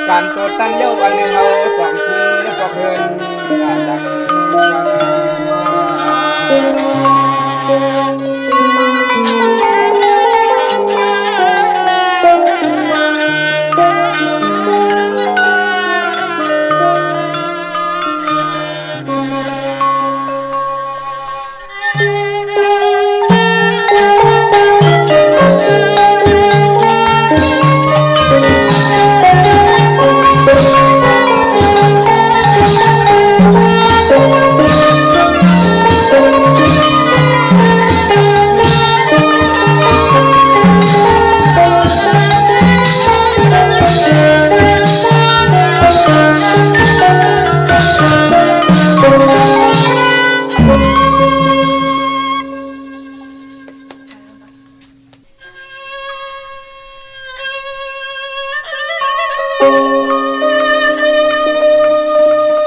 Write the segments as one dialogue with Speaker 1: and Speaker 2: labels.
Speaker 1: การตัวตั้งเย้าวันนี้เขาสองคืนแล้วก็เพิ่นดั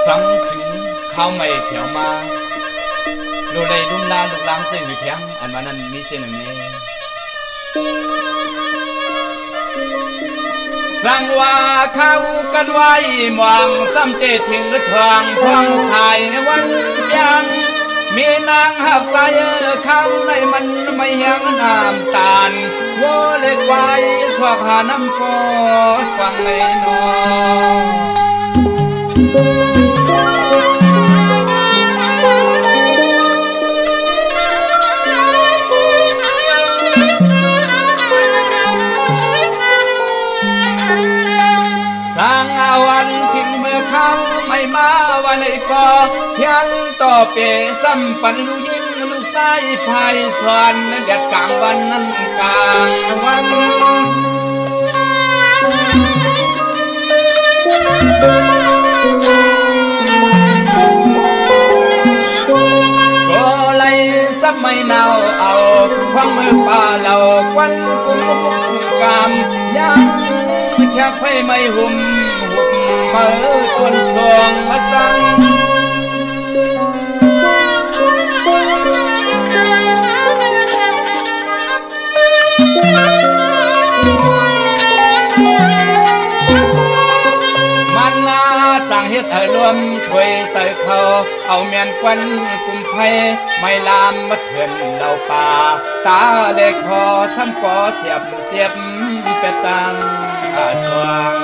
Speaker 2: ซ้ำถึงข้าวไม่แถวมาดูเลยดุมลาลูกล้างเส้นอยู่แทงอันวันนั้นมีเส้นหนึ่งนี้สั่งว่าเข้ากันไว้มองซ้ำเตะถึงกระทองพองสายวันยังมีนางหักใส่เข้าในมันไม่เหียงน้ำตาลวัวเล็กไว้สวกหาน้ำปอดฟังไม่นองสร้างอาวันถึงเมื่อเขาไม่มาวันไหนก็ยังต่อเปซ้ำปันลูกยิงลูกชายพายสวนแดดกลางวันนั้นกลางวันก็เลยซับไม่เนาเอาควังมือป่าเหล่าควันกุมกุกสุกามยังแค่ไฟไม่หุ่มมือทนสองมาสั่งมันนาจังเฮ็ดให้รวมถวยใส่เขาเอาเมียนควันกุมไฟไม่ลามมาเถื่อนเหล่าป่าตาเล็กคอซ้ำปอเสียบเป็ดตังสว่าง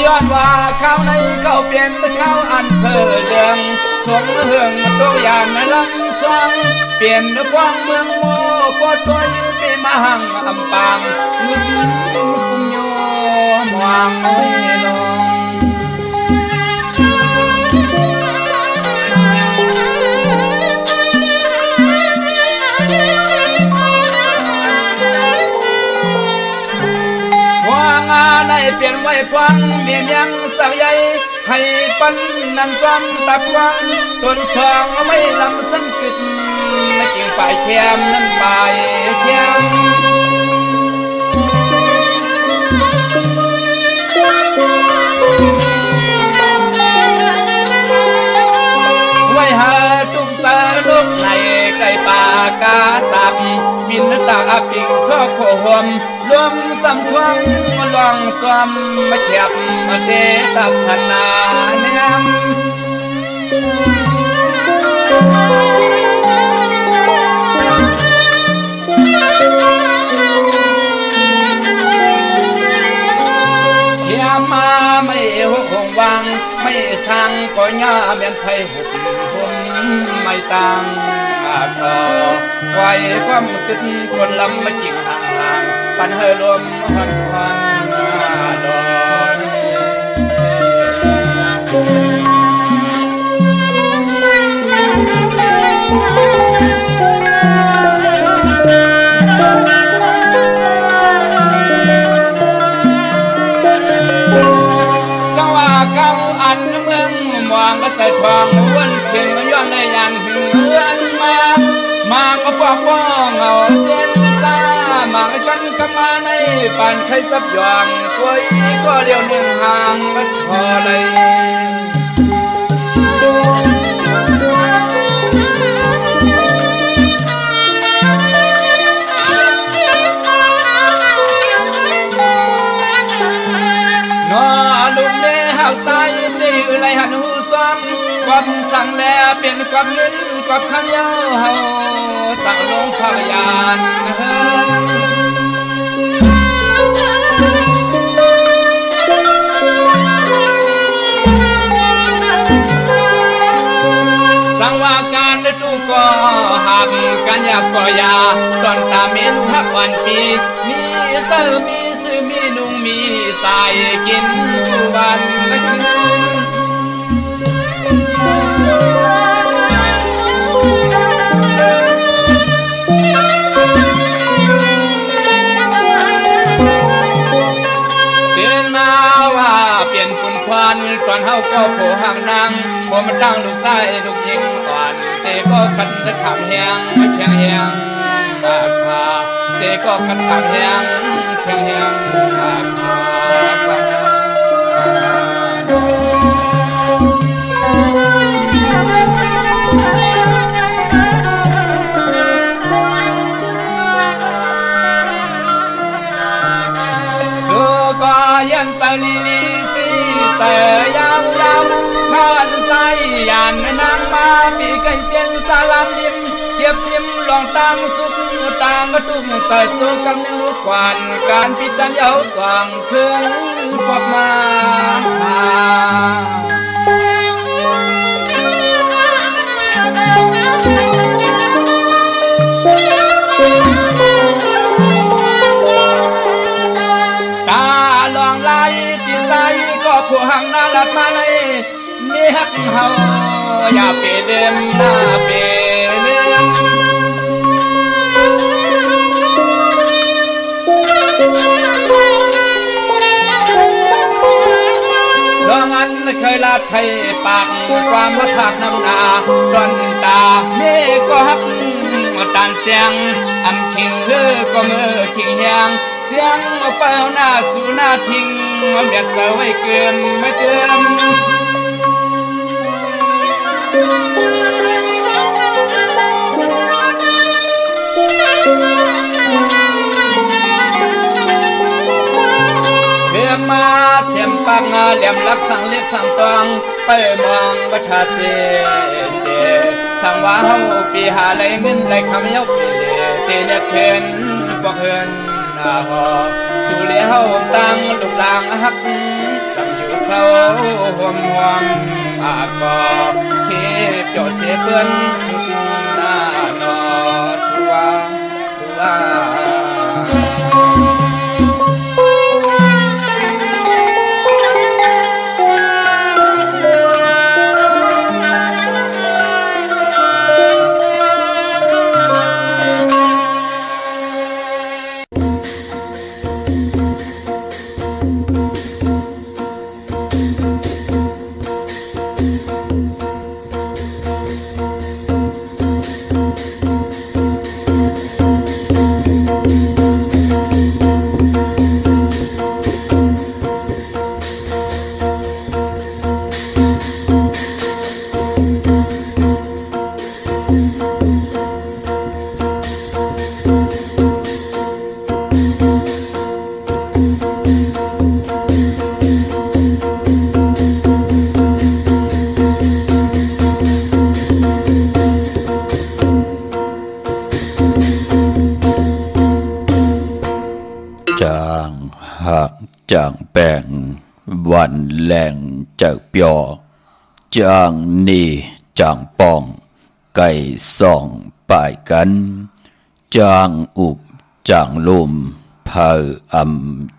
Speaker 2: ย้อนว่าข้าวในข้าวเปลี่ยนข้าวอันเพอเรืองสวงเฮืองตัวอย่างในลำซองเปลี่ยนกว้างเมืองโมปอดถอยไปมาหังอำปางงุ่มกุมโยมวางไม่ลงในเปลี่ยนไว้ฟังเมียนยังสักใหญ่ให้ปันนันจอมตะกวังต้นสองไม่ลำสังกิดในกิ่งปลายแคมนั้นปลายแคมไว้หาตุกตาลูกในไก่ป่ากาสับมินตาปิงซอกโคหวมรวมสัมทวงลองจอมมาเขียบมาเดตับสนาเนียมเขียมาไม่หุบวางไม่สั่งก็ย่าเมียนไผ่หุบหุ่มไม่ตังต่อไว้ความคิดคนลำมาจิงห่างๆปันเฮลมหันควันดอนสว่าเก้าอันเมืองมองก็ใส่ทองวนเข่งย้อนเลยอย่างเหือนมาก็ปอกป้องเอาเส้นตา มากันก็มาในปานไข่ซับหยองกล้วยก็เลี้ยวหนึ่งห่างก็พอเลยลุงเด้หาวใจตีไรหันหูซ้ำความสั่งแลเปลี่ยนความเงินกับคำเย้าเฮาสั่งลงพยานสั่งว่าการได้ตู้ก็หับกันอยากก่อยาตอนตาเมนหักวันปีมีเสือมีซื้อมีนุ่งมีใส่กินทุกวันและคืนเตือนนาว่าเปลี่ยนปุ่นควันตอนเฮาก็โผห่างนางผมมันตั้งลูกไส้ลูกยิงอ่อนแต่ก็คันจะขำแหงไม่แข็งแหงมาคาแต่ก็คันขำแหงแข็งแหงมาคายันสลีลีสีเสยาวยาวข้านใส่ยันนางมาปีไก่เสียนสาลามลิมเกียบซิมลองตังสุกต่างกระตุ้มใส่สู้กันในลูกควันการพิจารณาสว่างคืนพบมาลองไล่ติดใจก็ผู้หังน่ารักมาเลยมีฮักเฮาอย่าเปเดิมหน้าเปเดิมลองอันเคยลาไทยปากความมาถากน้ำหนาดอนตาเมก็ฮักตานเสียงอำคิงเลือก็มือคิงแหงเสียงเอาเป้าหน้าสู่หน้าทิ้งเบียดเสไว้เกินไม่เกินเพื่อมาเสียมปังเหลี่ยมรักสั่งเล็กสั่งตองไปมองบัทาเสียสั่งว่าเฮาปีหาไรเงินไรคำยกเตเนเข็นบ่เฮินสู่เลี้ยวตั้งลูกลางฮักสำอยู่เศร้าห่วมอากอเข็บจ่อเสียเปื้อนสุดหน้านอสัวสัวจางแป้งวันแหลงจากเปียจางนี่จางป้องไก่ส่องป่ายกันจางอุบจางลมเผา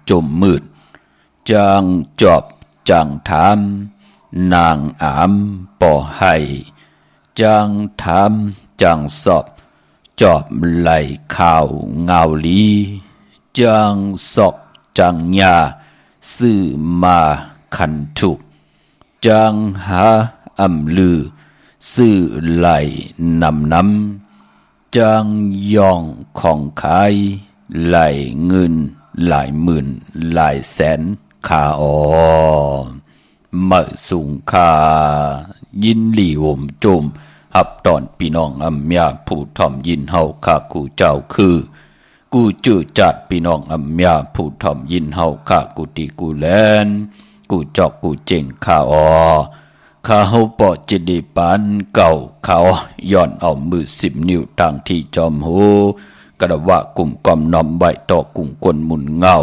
Speaker 2: จมมืดจางจอบจางถามนางปอให้จางถามจางสอบจอบไหลข่าวเงาลีจางสอกจังยาซื้อมาขันถุกจังหาลือซื้อไหลนำจังยองของขาย หลายเงินหลายหมื่นหลายแสนค่าอ๋อเมื่อสูงค่ายินหลี่วมจุมหับตอนพี่น้องอำยาผู้ทอมยินเฮาข้ากูเจ้าคือกูจื้อจัดพี่น้องอำยาผู้ทอมยินเฮาข้ากูตีกูแลนกูจอกกูเจ๋งข้าอ๋อข้าเฮาปอจิดีปานเก่าเขาย้อนเอามือ10 นิ้วทางที่จอมหูกระว่ากลุ่มกอมน้อมใบต่อกลุ่มกลหมุนเงา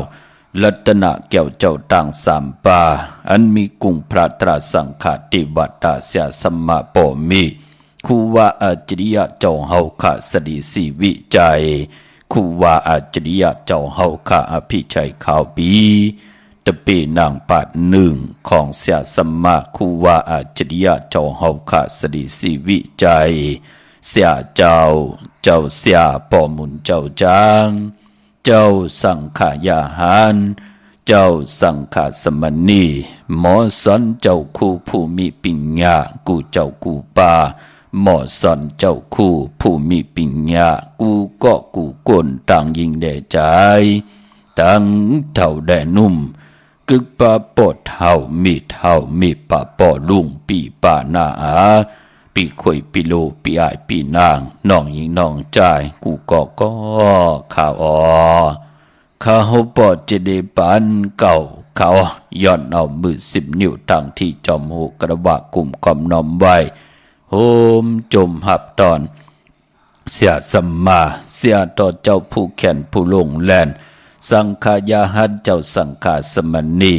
Speaker 2: ลัตนะแก้วเจ้าต่างสามป่าอันมีกุ่งพระตราสังฆาติวัตตาเสียสมมาปอมีคูว่าอาจริยะเจ้าเฮาข้าสดีสีวิจัยคูว่าอาจริยะเจ้าเฮาข้าอภิชัยข่าวปีตะเปนางปาดหนึ่งของเสียสมมาคูว่าอาจริยะเจ้าเฮาข้าสดีสีวิจัยเสียเจ้าเสียปอมุนเจ้าจางเจ้าสังขายาหารเจ้าสังขสมณีหมอสอนเจ้าคู่ผู้มีปัญญากูเจ้ากูป่าหมอสอนเจ้าคู่ผู้มีปัญญากูก็กูกลต่างยิงแด่ใจตั้งเท่าแด่นุ่มกึกปะปอดเท่ามีปะปอลุงปีป่าหน้าปีข่อยปีโลปีอายปีนางน้องหญิงน้องใจกูก็ข่าวข้าเฮาปอดจะได้ปานเก่าเขาย้อนเอามือ10 นิ้วตั้งที่จอมหูกระบะกลุ่มกอมน้อมไว้โฮมจมหับตอนเสียสัมมาเสียต่อเจ้าผู้แขนผู้ลงแลนสังขายาหันเจ้าสังขาสมณี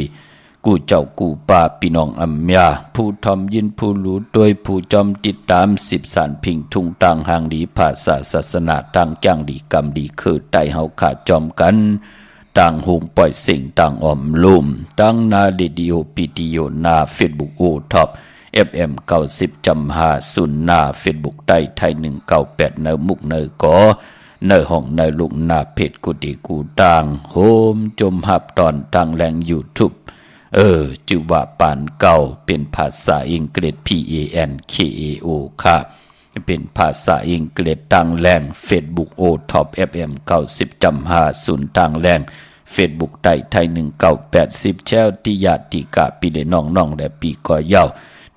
Speaker 2: กูเจ้ากูป่าพี่น้องอัมยาผู้ทอมยินผู้รู้โดยผู้จอมติดตาม10 สารพิงทุงต่างหางดีภาษาศาสนาต่างจ้างดีกรรมดีคือไตเฮาขาดจอมกันต่างหุงปล่อยสิ่งต่างอ่อมลุ่มตั้งนาเดดิโอปิติโยนาเฟซบุ๊กโอท็อปFM 90จำหาศูนย์นาเฟซบุ๊กไทย198เนมุกเนกอเนห้องเนลุกนาเพจกุฏิกูต่างโฮมจมหับตอนต่างแหล่ง YouTubeจือว่าปานเก่าเป็นภาษาอังกฤษ PANKAO ค่ะเป็นภาษาอังกฤษต่างแหล่ง Facebook O Top FM 90จำหาศูนย์ต่างแหล่ง Facebook ไทย1980แชวติยาติกะปีเดน้องและปีก่อเย้า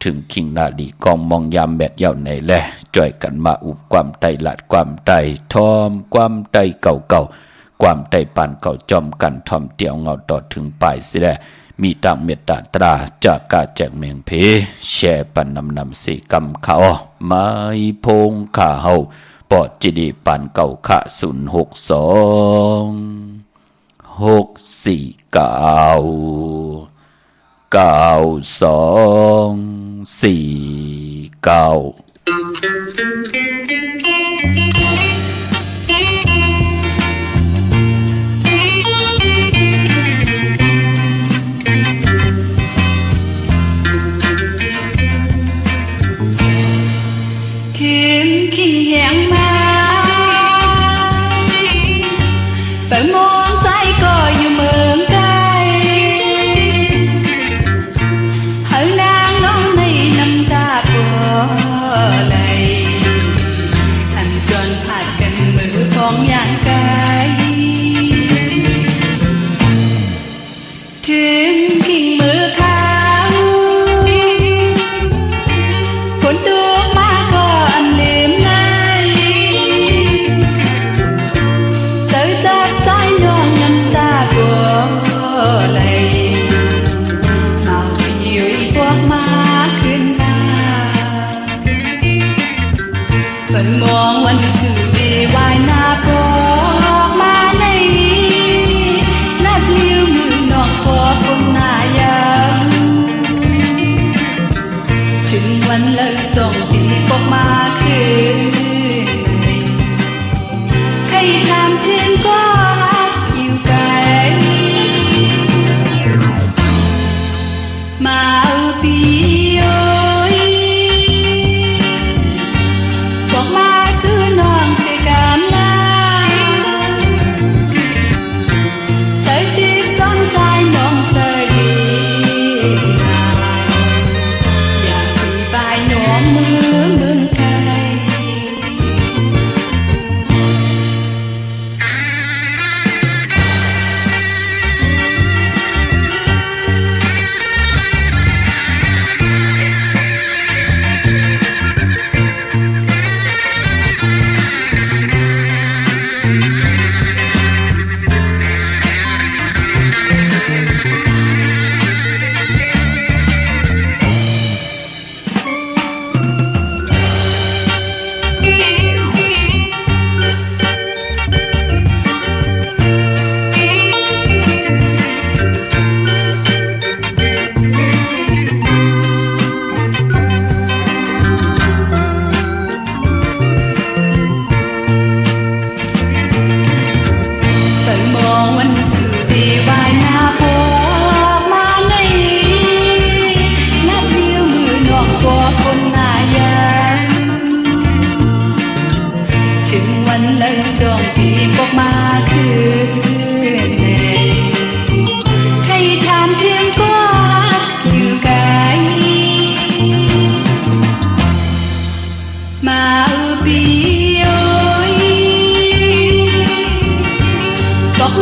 Speaker 2: ถึงคิงนาดีกองมองยามแบดเย้าในแลจ่อยกันมาอุบความไตหลัดความไตทอมความไตเก่าความไตปานเก่าจอมกันทอมเตียวเงาต่อถึงปลายสิแลมีต่างเมตตาตราจากกาแจกเมียงเพแช่ปันนำสีกำเขาไม้พงขาเฮาปอดจิดีปันเก่าขะ0649249
Speaker 3: หรือนางน้องในน้ำตาปล่อย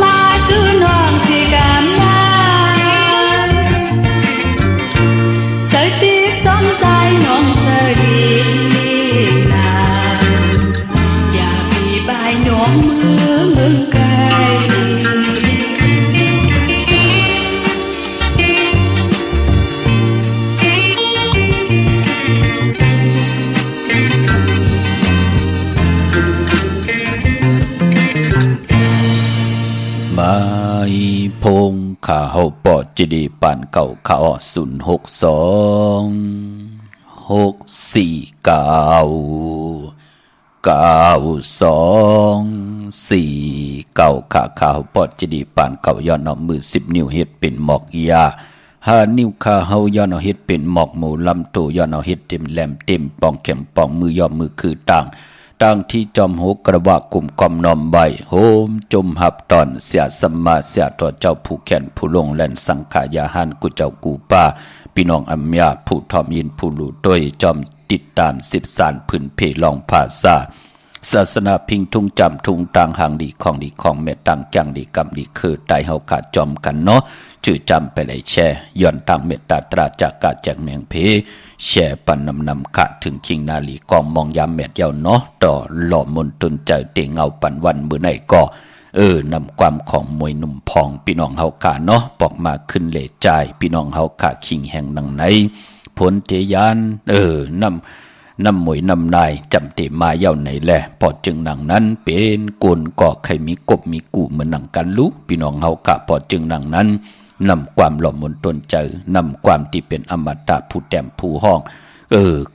Speaker 3: มาจูน้องสิกามยานใจตีจอมใจน้องเธอดีนาอย่าปีบายน้องมือมึงไกล
Speaker 2: ไม้พงข่าเฮาปอดจิดีปานเก่าข่าว062 649 ขาข่าวปอดจิดีปานเก่าย้อนเอามือ10 นิ้วเฮ็ดเป็นหมอกยา5 นิ้วขาเฮาย้อนเอาเฮ็ดเป็นหมอกหมูลำโตย้อนเอาเฮ็ดเต็มแหลมเต็มปองเข็มปองมือย่อมมือคือต่างที่จอมโหกระวะกลุ่มกอมนอมใบโฮมจมหับตอนเสียสมมาเสียตัวเจ้าผู้แขนผู้ลงแล่นสังขายาหันกุเจ้ากูป้าพี่น้องอัมยาผู้ทอมยินผู้หลู่ด้วยจอมติดตาม10 สารพื้นเพลองภาษาศาสนาพิงทุงจำทุงต่างห่างดีของเมตตังจังดีกรรมดีคือไตเฮาขาดจอมกันเนาะจื่อจำไปเลยแช่ย้อนต่างเมตตาตราจากกาแจกแมงเพแช่ปันนำขะถึงคิงนาลีกองมองยามเม็ดยาวเนาะต่อหล่อมนตุนใจเตงเงาปันวันมือไหนก็นำความของมวยหนุ่มพองพี่น้องเฮาขาเนาะปอกมาขึ้นเลจ่ายพี่น้องเฮาขาคิงแห่งนังไหนผลเตยานนำมวยนำนายจำเตมาเย้าไหนแหละพอจึงหนังนั้นเป็นกุนก่อใครมีกบมีกูเหมือนหนังกันรู้พี่น้องเฮาขาพอจึงหนังนั้นนำความหล่อมนตนเจอนำความที่เป็นอมตะผู้แต้มผู้ห้อง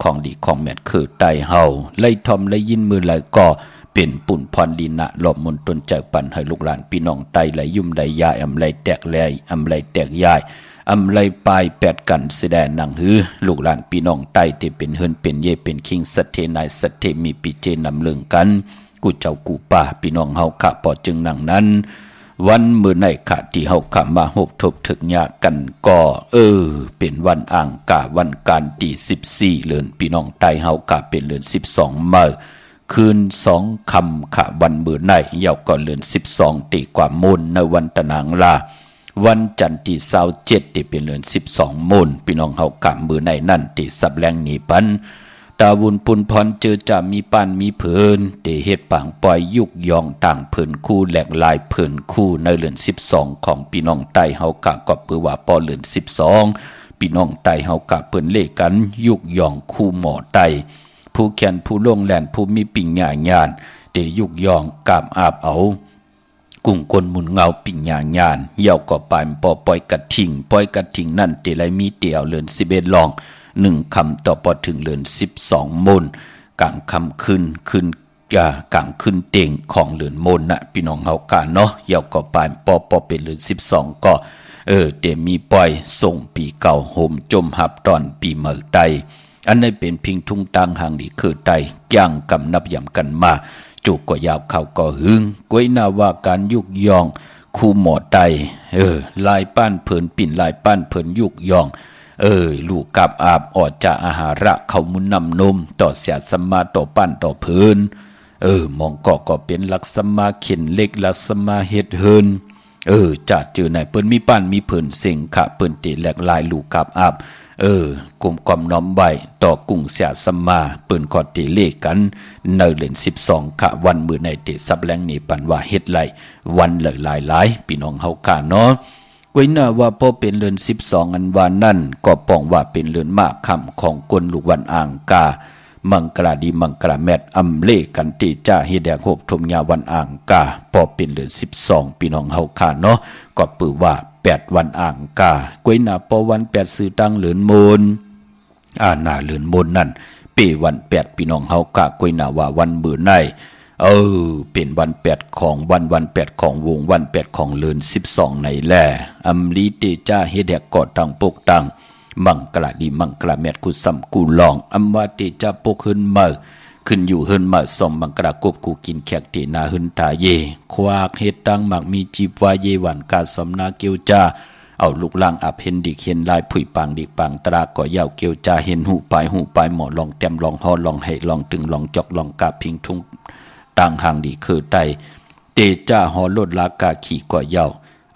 Speaker 2: ของดีของแม่คือไตเฮาไล่ทอมไล่ยินมือไหลก็เป็นปุ่นพรดีนะหล่อมนตนเจปันให้ลูกหลานพี่น้องไตไหลยุ่มไหลยายอำไหลแตกแลยอำไหลแตกยายอำไหลปลายแปดกันแสดงหนังหือลูกหลานพี่น้องไตที่เป็นเฮินเป็นเย่เป็นคิงสัตเทนายสัตเทมีปีเจนำเลืองกันกูเจ้ากูป่าพี่น้องเฮาขะพอจึงหนังนั้นวันมื้อไหนขะที่เฮาขะมาหกทบถึกยากันก็เป็นวันอ่างกาวันการที่14เดือนพี่น้องไตเฮากะเป็นเดือน12มื้อคืน2ค่ำขะวันมื้อไหนยาวก็เดือน12ตีกว่ามูลในวันตะนางลาวันจันทร์ที่27ที่เป็นเดือน12มูลพี่น้องเฮากะมื้อไหนนั่นที่สับแลงหนีปันตาบุญปุนพรเจอจะมีปานมีเพิ่นเตเฮ็ดปางปล่อยยุกยองต่างเพิ่นคู่แหลกลายเพิ่นคู่ในเดือน12ของพี่น้องไตเฮากะก็เปือว่าปอเดือน12พี่น้องไตเฮากะเพิ่นเลกันยุกยองคู่หมอไตผู้แขนผู้ลงแล่นผู้มีปิ่งหญ้าญาณเตยุกยองกามอาบเอากุ้งคนหมุนเงาปิ่งหญ้าญาณเหี่ยวก็ปานปอปล่อยกระทิงนั่นเตไหลมีเตียวเดือน11ลอง1 คำต่อพอถึงเดือน12มูลกลางคำขึ้นกลางขึ้นเต่งของเดือนมูลนะพี่น้องเฮากะเนาะเหี่ยวก็ปานปอเป็นเดือน12ก็เตมีปล่อยส่งปีเก่าโฮมจมหับตอนปีเมื่อใดอันนี้เป็นพิงทุ่งตังห่างดีคือใดย่างกำนับยำกันมาจุกก็ยาวเข้าก็หึงก้วยนาว่าการยุกยองคู่หมอใดลายป้านเผินปิ่นลายป้านเผินยุกยองลูกกับอาบออดจากอาหาระเขามุนนำนมต่อเสียสมาต่อปั้นต่อเพิ่นมองก็เป็นลักษมาเข็นเล็กลักษมาเฮ็ดเฮินจัดเจอไหนเปิ้นมีปั้นมีเพิ่นเสียงขะเปิ้นเตแหลกลายลูกกับอาบกลุ่มความน้อมใบต่อกุ้งเสียสมาเปิ้นก็เตเลกันในเดือน12ขะวันมื้อในเตซับแลงนี่ปันว่าเฮ็ดไหลวันเลยหลายพี่น้องเฮากะเนาะกวยน่าว่าพอเป็นเดือน12อันวานนั่นก็ป้องว่าเป็นเดือนมากค่ำของกลลูกวันอ่างกามังกราดีมังกราแมดอำเลกันติจ้าเฮแดกโหบทมยาวันอ่างกาพอเป็นเดือน12พี่น้องเฮาค่ะเนาะก็ปือว่า8วันอ่างกากวยน่าพอวัน8ซื้อตั้งเหลือนมูลหน้าเหลือนมูลนั่นปีวัน8พี่น้องเฮากะกวยน่าว่าวันมื้อไหนเป็นวัน8ของวัน8ของวงวัน8ของเลือน12ในแลอำลีเตจ้าเฮแดกกอตังปกตังมังกลาดีมังกลาแมดกุสัมกูลองอำว่าเตจ้าปกขึ้นมาขึ้นอยู่เฮินมาสมมังกลากบกูกินแขกเตนาหึนตาเยควากเฮ็ดตังมักมีจีบวาเยวันกาสมนาเกียวจ้าเอาลูกล่างอับเห็นดิเห็นลายผุยปางดิปางตราก็ยาวเกียวจ้าเห็นหูปลายหมอลองแต้มลองฮอลองให้ลองตึงลองจอกลองกาพิงทุ่งต่างห่างดีคือไต เตจ้าหอลดลากาขี่ก่อเย้า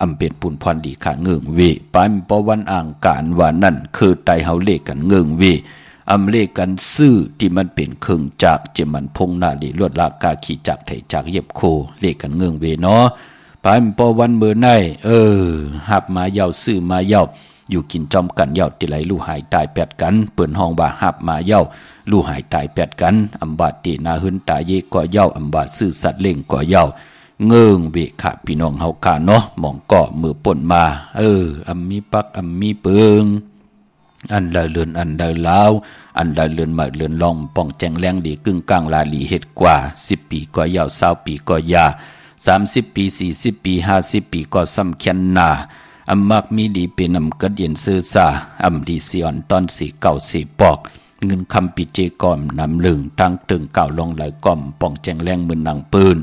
Speaker 2: อำเป็นปุ่นพรดีขาเงืองเวปานปวันอ่างการว่านั่นคือไตเฮาเลกันเงืองเวอำเลกันซื่อที่มันเป็นเครื่องจักจะมันพงนาลีลวดลากาขี่จักไถจักเย็บโคเลกันเงืองเวเนาะปานปวันเมื่อไหนหับมาเย้าซื่อมาเย้าอยู่กินจอมกันเย้าติไหลลู่หายตายแปดกันเปิ้นห้องว่าหับมาเย้าลู่หายตายแปดกันอำบาตินาหึนตาเยก่อเย้าอำบาซื่อสัตว์เล่งก่อเย้าเงิงเวขะพี่น้องเฮากาเนาะมองก่อมือป่นมาอำมีปักอำมีเปิงอันละเลือนอันละลาวอันละเลือนมาเลือนลองป้องแจงแรงดีกึ่งกลางลาลีเฮ็ดกว่า10ปีก็ยาว20ปีก็ยา30ปี40ปี50ปีก็สำคัญนาอำมักมีดีเป็นอำกัดเย็นซื่อซาอำดีสิอ่อนตอน4 9 4ปอกเงินคำปิเจก่อมนำลึงตั้งตึงเก่าลงไหลก่อมป้องแจงแรงมือนางปืน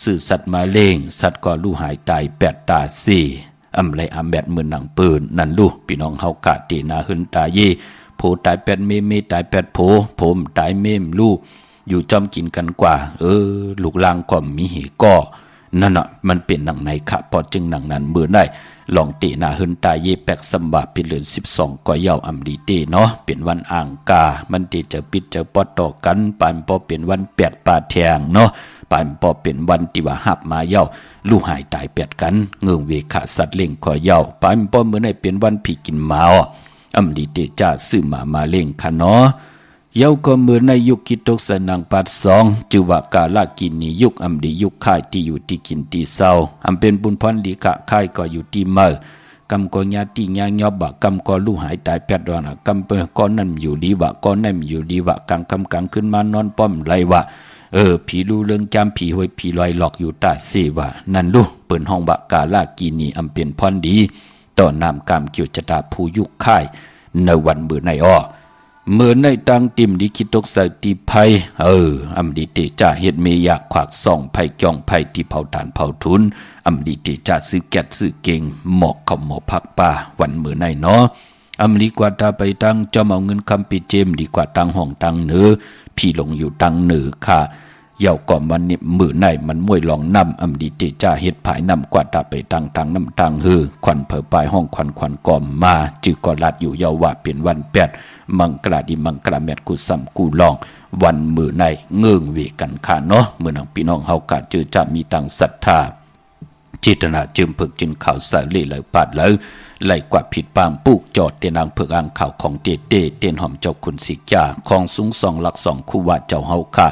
Speaker 2: สื่อสัตว์มาเล่งสัตว์ก็ลู่หายตาย8 ตา 4อำไรอำแบดมือนางปืนนั่นลูกพี่น้องเฮากะตีนาหึนตาเยโผตาย8 เมตาย8โผผมตายเมมลูกอยู่จอมกินกันกว่าลูกลางก็มีเหก่อนั่นน่ะมันเป็นหนังไหนค่ะพอจึงหนังนั้นเมื่อได้ลองตีนาหึนตาเยแปกสมบัติเป็นเดือน12ก็ยาวอำดีเตเนาะเป็นวันอ่างกามันตีจะปิดจะปอดต่อกันปานพอเป็นวัน8 ปาแทงเนาะปานพอเป็นวันที่ว่าหับมาเย้าลู่หายตาย8กันเงืองเวขะสัตว์เล่งขอเย้าปานพอเมื่อได้เป็นวันผีกินหมาอำดีเตจ้าซื้อมาเล่งค่ะเนาะเย้าก็เมื่อในยุคคิดตกสนังปัด2จือว่ากาลากินนียุคอำดียุคค่ายที่อยู่ที่กินที่เศร้าอำเป็นบุญพรดีกะค่ายก็อยู่ที่เมื่อกำก็ญาติญาญอบะกำก็ลู่หายตาย8 วันกำเปก็นั่นอยู่ดีวะก็นั่นอยู่ดีวะกลางขึ้นมานอนป้อมไรวะผีรู้เรื่องจำผีหวยผีลอยหลอกอยู่ตาเสวะนั่นลูกเปิ่นห้องบะกาลากีนีอำเป็นพรดีต่อนามกรรมเกี่ยวจตาผู้ยุคค่ายในวันเมื่อในเมื่อในตังติมดิคิดตกใส่ตีไผ่อำดีเตจ่าเฮ็ดเมยากขวากส่องไผ่จ้องไผ่ที่เผาฐานเผาทุนอำดีเตจ่าซื้อแก๊สซื้อเก่งหมอกเข้าหมอพักป่าวันเมื่อในเนาะอำดีกว่าตาไปตั้งจอมเอาเงินคำปิเจมดีกว่าตั้งห้องตั้งเหนือพี่ลงอยู่ตั้งเหนือค่ะเยาก่อมวันนี้มือในมันมวยลองนำอำดีเตจ่าเฮ็ดผายนำกว่าตาไปตั้งน้ำตังควันเผอปลายห้องควันก่อมมาจือก็ลัดอยู่เยาว่าเป็นวัน8มังกราดีมังกราแมดกูซ้ำกูลองวันมือในเงื่องเวกันค่ะเนาะเมื่อนังพี่น้องเฮากะจือจะมีตังศรัทธาจิตนาจึมเพิกจินข่าวสาลีเลยปาดเลยไล่กว่าผิดปางปุกจอดเตนางเพิกอ่างข่าวของเเต้นหอมเจ้าคุณสิกาของสูง2 หลัก 2คู่ว่าเจ้าเฮาค่ะ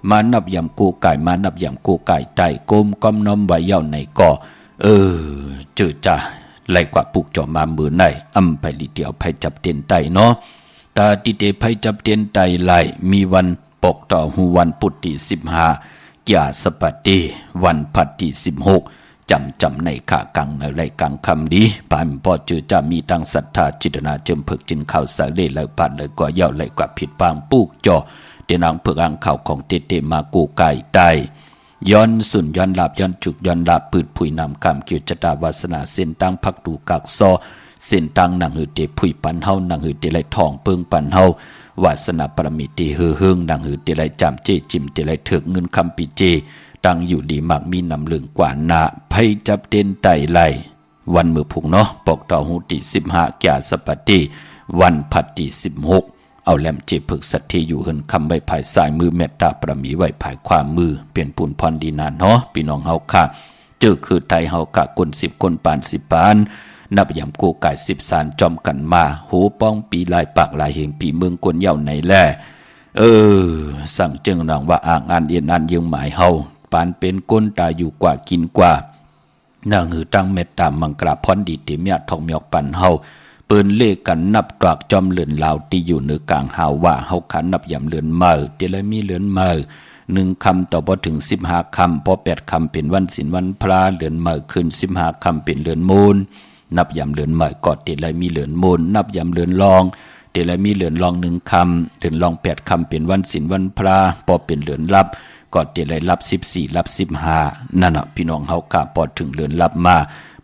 Speaker 2: มานับยำกูไก่มานับยำกูไก่ไต่ก้มก้อมน้อมไว้เย้าในก่อเจอจ้าไล่กว่าปุกจอมามือในอำไปลิเดียวไผจับเต้นไต่เนาะตาติเตไผจับเต้นไต่ไล่มีวันปกต่อหูวันพุธที่15gyาสปติวันพัดที่16จำในขากังในไรกังคำดีปานพอเจอจะมีตังศรัทธาจิตนาเจิมเพิกจินข่าวสาเลเลยปัดเลยก็เย้าเลยกว่าผิดปางปุกจอเตนางเพิกอ่างข่าวของเตมากูไก่ไตย้อนสุนย้อนหลับย้อนจุกย้อนหลับปืดผุยนำคำเกี่ยวจตาวาสนาเส้นตั้งพักดูกักซอเส้นตั้งนางหือเตผุยปันเฮานางหือเตไหลทองเปิงปันเฮาวาสนาปรมิตเฮืองนางหือเตไหลจำเจจิมเตไหลเถิกเงินคำปีเจตั้งอยู่ดีมากมีนำเลืองกว่านาไพจับเต้นไตไหลวันมือพุงเนาะปกต่อหูตี15gyาสปติวันพัดตี16เอาแหลมเจพึกสัตทีอยู่หึนคำไว้ภายซ้ายมือเมตตาประมีไว้ภายขวามือเปลี่ยนปูนพรดีนานเนาะพี่น้องเฮาค่ะเจอคือไทยเฮากะคน10 คนปาน10 ปานนับยำกูไก่10 สารจอมกันมาหูป้องปีลายปากลายเหงปีเมืองกวนเย้าไหนแลสั่งจึงนางว่าอ่างอันเอียนอันยังหมายเฮาปานเป็นก้นตาอยู่กว่ากินกว่านางหือตั้งเมตตามังกราพรดีติเมียทองเมียกปันเฮาเปิ้นเลกันนับตรากจอมเลือนลาวที่อยู่เหนือกลางหาวว่าเฮาขันนับยำเลือนเมื่อเตละมีเลือนเมื่อ1 คำต่อพอถึง15 คำพอ8 คำเป็นวันศีลวันพระเลือนเมื่อขึ้น15 คำเป็นเลือนมูลนับยำเลือนเมื่อก็เตละมีเลือนมูลนับยำเลือนรองเตละมีเลือนรอง1 คำเลือนรอง8 คำเป็นวันศีลวันพระพอเป็นเลือนลับก็เตละรับ14รับ15นั่นน่ะพี่น้องเฮากะพอถึงเลือนลับมา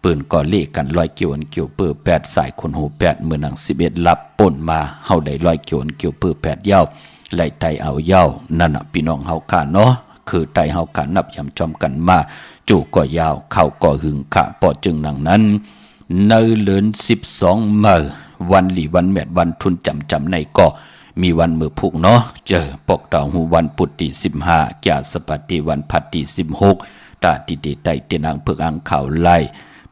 Speaker 2: ปืนก่อเลขกันร้อยเกี่ยวเกี่ยวเปื้อ8สายคนหู8เมื่อนัง11ลับป่นมาเฮาได้ร้อยเกี่ยวเกี่ยวเปื้อ8เย้าไล่ไตเอาเย้านั่นน่ะพี่น้องเฮาค่ะเนาะคือไตเฮาค่ะนับยำจอมกันมา จู่ก็ยาวเข้าก็หึงขะปอจึงหนังนั้นในเลือน12เมื่อวันหลีวันแมดวันทุนจำในก็มีวันมือพุกเนาะเจอปกดาวหูวันปุตติ15แก่สปัตติวันพัตติ16ตาติเตไตเตนังเพิกอังข่าวไล่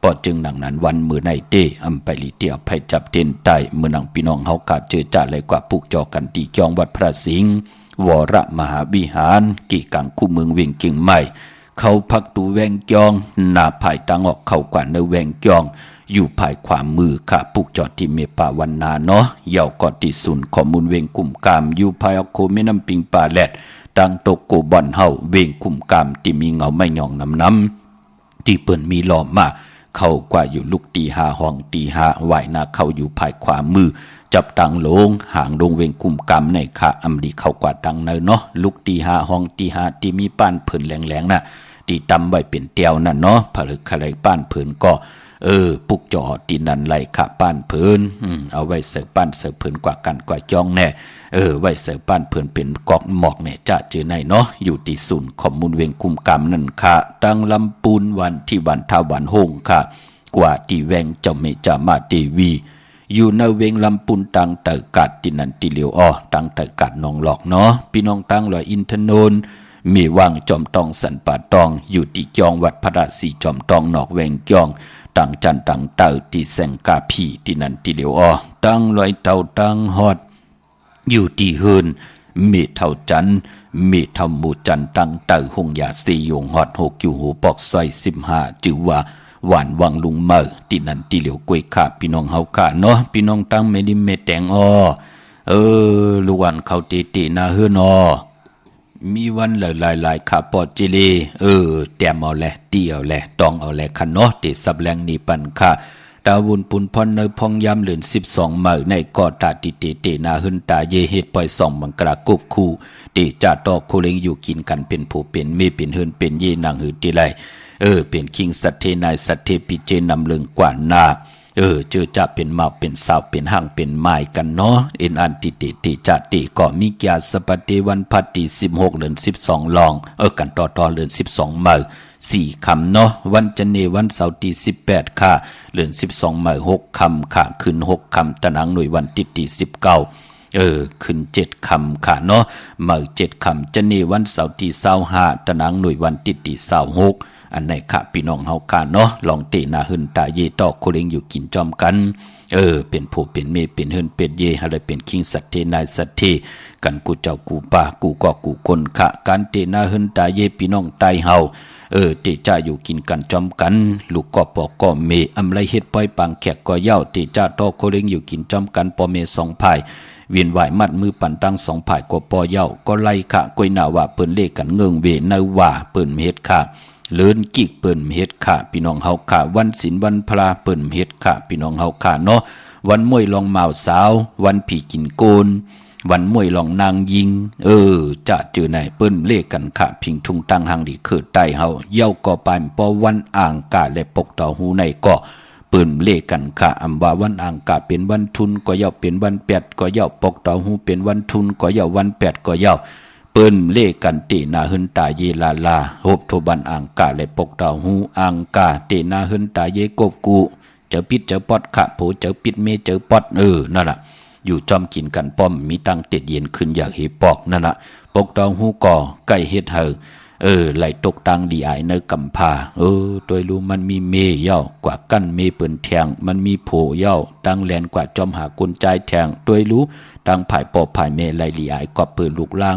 Speaker 2: ปอจึงหนังนั้นวันมือในเตอำไปลีเตียไผจับเต้นไตเมื่อนังพี่น้องเฮากาเจอจ่าเลยกว่าปุกจอกันตีจองวัดพระสิงห์วรมหาวิหารกีกังคู่เมืองเวียงเก่งใหม่เขาพักตูแวงจองหน้าภายตังออกเข้ากว่าในแวงจองอยู่ภายขวามือค่ะปุกจอดที่เมป่าวันนาเนาะเยาวกอดที่ศูนย์ข้อมูลเวงกุ่มกามอยู่ภายอโคแม่น้ำปิงป่าแลดดังตกโกบอนเฮาเวงกุ่มกามที่มีเงาไม่หย่องน้ำที่เปิ้นมีล้อมมาเข้ากว่าอยู่ลูกตี5ห้องตี5ไหวนาเข้าอยู่ภายขวามือจับตังลงห่างลงเวงกุ่มกามในค่ะอำดีเข้ากว่าตังเนเนาะลูกตี5ห้องตี5ที่มีป้านเพิ่นแหลงๆน่ะที่ตำไว้เป็นเตียวนั่นเนาะผลึกอะไรป้านเพิ่นก็ปุกจอตีนันไหลขาป้านเพิ่นเอาไว้เสิร์ฟป้านเสิร์ฟเพิ่นกว่ากันกว่าจองแน่ไว้เสิร์ฟป้านเพิ่นเป็นกอกหมอกเนี่ยจะเจอในเนาะอยู่ที่ศูนย์ข้อมูลเวงกุมกรรมนั่นค่ะตั้งลำปูนวันที่วันทาวันโฮงค่ะกว่าที่แวงเจ้าเมจามาเทวีอยู่ในเวงลำปูนตังเตอกัดที่นันติเหลียวอ้อตังเตอกัดนองหลอกเนาะพี่น้องตังลอยอินทนนท์มีวังจอมตองสันป่าตองอยู่ที่จองวัดพระราศีจอมตองนอกแวงจองตังจันตังเต่าที่แสงกาพีที่นันติเหลียวอ้อตังลอยเต่าตังฮอดอยู่ที่เฮินมีเท่าจันมีเท่าหมู่จันตังเต่าหงยาสียงฮอด6อยู่หูปอกซอย15จือว่าหวานวังลุงเมอที่นันติเหลียวกวยขาพี่น้องเฮาขาเนาะพี่น้องตังไม่ดิเมแตงอ้อลูกวันเขาเตนาเฮินอ้อมีวันหลายๆขาปอดจิเลแต้มเอาแลเตียวแลตองเอาแลคันเนาะเตสับแรงนี่ปันค่ะดาวุนปุนพรในพองยามเหลือน12เมื่อในกอตาติเตนาหึนตาเยเฮ็ดปล่อย2บังกรากบคู่เตจ่าตอกโคเลงอยู่กินกันเป็นผู้เป็นเมเป็นหึนเป็นเยนางหือติไลเป็นคิงสัตเทนายสัตเทปิเจนำเลิงกว่านาเจอจะเป็นเมาเป็นสาวเป็นห่างเป็นไม้กันเนาะเอ็นอันติจะติก็มีแก่สปฏิวันพัตติ16เดือน12ลองกันต่อเดือน12เมื่อ4คำเนาะวันจันเนวันเสาร์ที่18ค่ะเดือน12เมื่อ6คำค่ะขึ้น6คำตะนังหน่วยวันที่19ขึ้น7คำค่ะเนาะเมื่อ7คำจันเนวันเสาร์ที่25ตะนังหน่วยวันที่26อันไหนค่ะพี่น้องเฮาค่ะเนาะลองเตนาหึนตาเยตอกโคเลงอยู่กินจอมกันเป็นผู้เป็นเมเป็นหึนเป็นเยอะไรเป็นคิงสัตเทนายสัตเทกันกูเจ้ากูป่ากูก็กูคนค่ะการเตนาหึนตาเยพี่น้องไตเฮาเตจ่าอยู่กินกันจอมกันลูกก็ปอกก็เมอำไรเฮ็ดปล่อยปังแขกก็เย้าเตจ่าตอกโคเลงอยู่กินจอมกันปอเม2ภายเวียนไหวมัดมือปั่นตั้ง2ภายก็ปอเย้าก็ไล่ค่ะกวยหน้าว่าเปิ้นเลขกันเงิงเวในว่าเปิ้นเฮ็ดค่ะเลินกิกเปิ่นเฮ็ดค่ะพี่น้องเฮาค่ะวันศีลวันพระเปิ่นเฮ็ดค่ะพี่น้องเฮาค่ะเนาะวันมวยลองเมาสาววันผีกินโกนวันมวยลองนางยิงจะเจอไหนเปิ้นเลขกันค่ะพิงทุงตั้งหังดีเกิดใต้เฮาเย้าก็ปานปอวันอ่างกาและปกต่อหูในก็เปิ้นเลขกันค่ะอำว่าวันอ่างกาเป็นวันทุนก็เย้าเป็นวันแปดก็เย้าปกต่อหูเป็นวันทุนก็เย้าวันแปดก็เย้าเปิ้นเลกันเตนาหึนตาเยลาลาหบโทบันอังกาและปกเต่าหูอังกาเตนาหึนตาเยกบกูเจอปิดเจอปอดขะโผเจอปิดเมเจอปอดนั่นล่ะอยู่จอมกินกันป้อมมีตังเต็ดเย็นขึ้นอยากเฮปอกนั่นล่ะปกเต่าหูก่อใกล้เฮ็ดเฮไหลตกตังดีอายเนกำพาตัวรู้มันมีเมเย้ากว่ากั้นเมเปิ้นแทงมันมีโผเย้าตังแลนกว่าจอมหากุญใจแทงตัวรู้ตังภายปอภายเมไหลลีอายก็เปิดลูกล่าง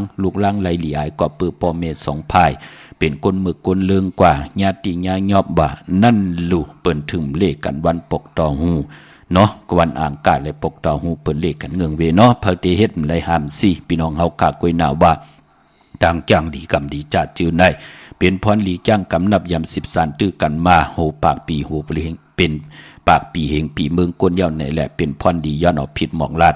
Speaker 2: ไหลลีอายก็เปิดปอเม2ภายเป็นคนมือกลเลืองกว่าญาติญายอบบ่านั่นลูเปิ้นถึงเลขกันวันปกต่อหูเนาะวันอ่างกาและปกต่อหูเปิ้นเลขกันเงืองเวเนาะพระเตเฮ็ดไหลหามสิพี่น้องเฮากะกวยหน้าว่าต่างจ้างดีกำดีจัดจื้อในเป็นพรหลีจ้างกำนับยำ10สานตื้อกันมาโหปากปีโหเปลงเป็นปากปีเฮงปีเมืองกวนเย้าในแหละเป็นพรดีย้อนออกผิดหมองลาด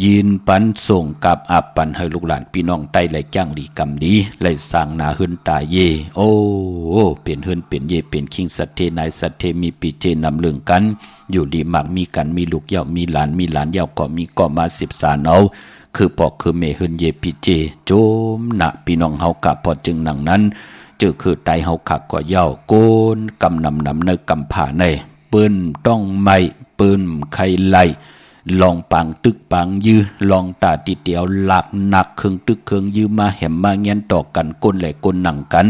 Speaker 2: ยืนปันส่งกับอับปันให้ลูกหลานพี่น้องใต้ไหลจ้างดีกำดีไหลสร้างนาหึนตาเยเป็นหึนเป็นเยเป็นคิงสัตเทนายสัตเทมีปีเจนำเรื่องกันอยู่ดีมากมีกันมีลูกเย้ามีหลานเย้าก็มีก็มา10สานเอาคือปอกคือเมหึนเยปิเจโจมหนะพี่น้องเฮากะพอจึงหนังนั้น เจอคือไตเฮาขักก็เย้าโกนกำนำในกำผ่าในปืนต้องไม่ปืนไข่ไหลลองปังตึกปังยื้อลองตาติเตียวหลักหนักเครื่องตึกเครื่องยื้อมาแหมมาเงี้ยนต่อกันก้นแหลก้นหนังกัน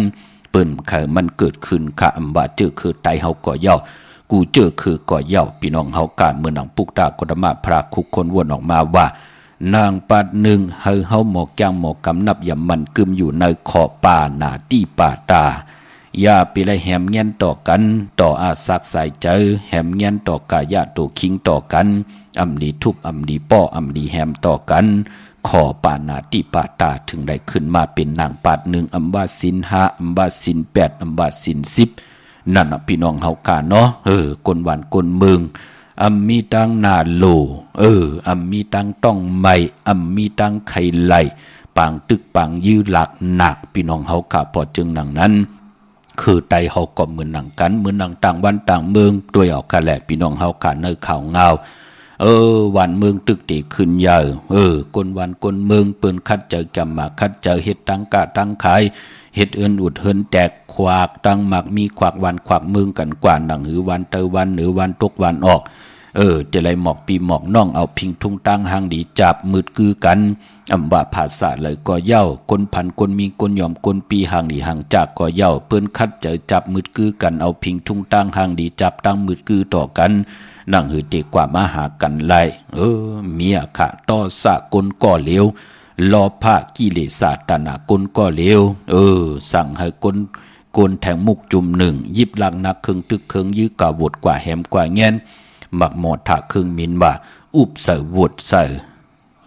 Speaker 2: ปืนไข่มันเกิดขึ้นค่ะอำว่าเจอคือไตเฮาก็เย้ากูเจอคือก็เย้าพี่น้องเฮากาเมื่อหนังปุกตากฎมาพระคุกคนวนออกมาว่านางปัดหนึ่งเฮาหมอกแกงหมอกกำนับอย่ามันกึมอยู่ในขอบป่าหนาที่ป่าตาอย่าไปเลยแหมเงี้ยนต่อกันต่ออาสักใส่เจอแหมเงี้ยนต่อกายะตัวคิงต่อกันอำดีทุบอำดีป้ออำดีแหมต่อกันขอป่านาที่ป่าตาถึงได้ขึ้นมาเป็นนางปัดหนึ่งอำว่าสินห้าอำว่าสินแปดอำว่าสินสิบนั่นพี่น้องเฮากาเนาะกลวันกลเมืองอัมมีตังนาโลอัมมีตังต้องไม่อัมมีตังไข่ไหลปางตึกปางยื้อหลักหนักพี่น้องเฮากาพอจึงหนังนั้นคือไตเฮาก็เหมือนหนังกันเหมือนหนังต่างวันต่างเมืองตัวเอากันแหละพี่น้องเฮากาเนื้อข่าวเงาวันเมืองตึกตีขึ้นยาวกลวันกลเมืองเปิ้นคัดเจอจำมาคัดเจอเฮ็ดตั้งกะตั้งขายเฮ็ดเอิ้นอุดเฮินแตกขวากตั้งหมักมีขวากวันขวากเมืองกันกว่าหนังหือวันเตอวันหรือวันตกวันออกจะไรหมอกปีหมอกน้องเอาพิงทุ่งตั้งหางดีจับมืดคือกันอำว่าภาษาเลยก็เย้าคนพันคนมีคนยอมคนปีหางดีหางจากก็เย้าเปิ้นคัดเจอจับมืดคือกันเอาพิงทุ่งตั้งหางดีจับตั้งมืดคือต่อกันนั่งหือเตกว่ามาหากันไล่เมียขะต่อสะกลก่อเหลวลอผ้ากิเลสาตนากลก่อเหลวสั่งให้กลแทงมุกจุ่มหนึ่งยิบหลังนักเครื่องตึกเครื่องยื้อกาบดกว่าแหมกว่าเงี้ยนหมักหมอถาเครื่องมินว่าอุบใส่วดใส่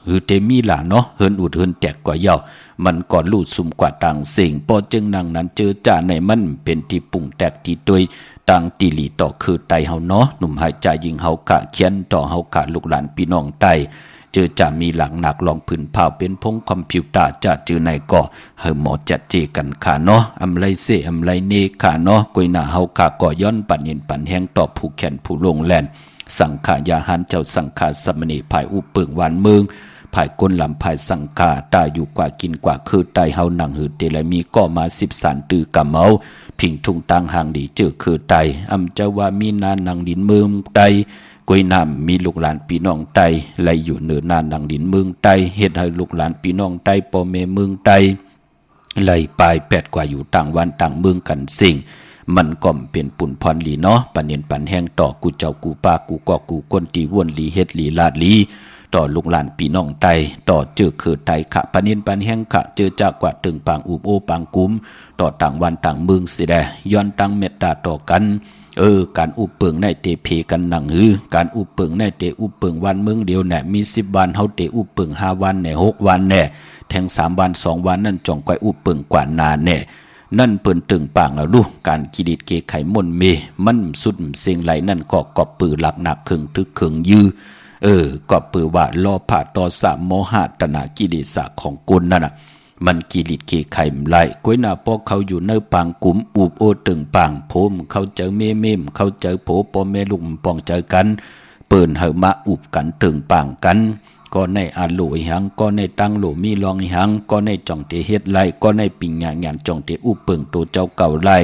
Speaker 2: หือเตมีหล่ะเนาะเฮินอุดเฮินแตกกว่าเย้ามันก่อนลูดซุ่มกว่าต่างสิ่งพอจึงนั่งนั้นเจอจ่าในมันเป็นที่ปุ่งแตกที่ตุยต่างตีหลีต่อคือไตเฮาเนาะหนุ่มหายใจยิงเฮากะเขียนต่อเฮากะลูกหลานพี่น้องไตเจอจะมีหลังหนักลองผืนเผาเป็นพงคอมพิวเตอร์จะเจอในก่อเฮหมอจัดเจกันขาเนาะอำไรเสอำไรเนขาเนาะกุยหน้าเฮากะก่อย้อนปันเย็นปันแห้งต่อผู้แขนผู้ลงแลนสังขายาหันเจ้าสังขาสมณีภายอุปึงวานเมืองภายก้นลำภายสังขาตาอยู่กว่ากินกว่าคือไตเฮาหนังหืดเตลมีก็มา13ตือกะเมาพิงทุ่งตังหางดีเจอคือไตอำเจ้าว่ามีนานนังดินเมืองไตกุยน้ำมีลูกหลานพี่น้องไตไหลอยู่เหนือนานนังดินเมืองไตเฮ็ดให้ลูกหลานพี่น้องไตพ่อแม่เมืองไตไหลปลายแปดกว่าอยู่ต่างวันต่างเมืองกันสิ่งมันก็เป็นปุ่นพรหลีเนาะปันเนียนปันแห้งต่อกูเจ้ากูป้ากูก็กูก้นตีวนหลีเฮ็ดหลีลาดหลีต่อลูกหลานพี่น้องไตต่อเจอคือไตขะปันเนียนปันแห้งขะเจอจากกว่าตึงปางอุบโอปางกุ้มต่อต่างวันต่างเมืองสิแดย้อนตั้งเมตตาต่อกันการอุปเปิงในเตเพกันหนังหือการอุปเปิงในเตอุปเปิงวันเมืองเดียวแน่มี10วันเฮาเตอุปเปิง5วันแน่6วันแน่แทง3วัน2วันนั่นจ่องก้อยอุปเปิงกว่านาแน่นั่นเปิ้นตึงปางแล้วลูกการกิดิดเกไขมนเมมันสุดเสียงไหลนั่นก็กอบปือหลักหนักครึ่งทึกครึ่งยื้อก็ปือว่าลอผาต่อสามโมหะตนากิเลสของกลนั่นน่ะมันกิริดเกไข่ไหลก้อยหน้าพอเขาอยู่ในปางกุมอุบโอตึงปางโพมเขาเจอเมมเขาเจอโผปอแม่ลุงปองเจอกันเปิ้นเฮามาอุบกันตึงปางกันก็ในอาโหลหังก็ในตั้งโหลมีลองหังก็ในจ่องเตเฮ็ดไล่ก็ในปิงงานจ่องเตอุเปิงตัวเจ้าเก่าไล่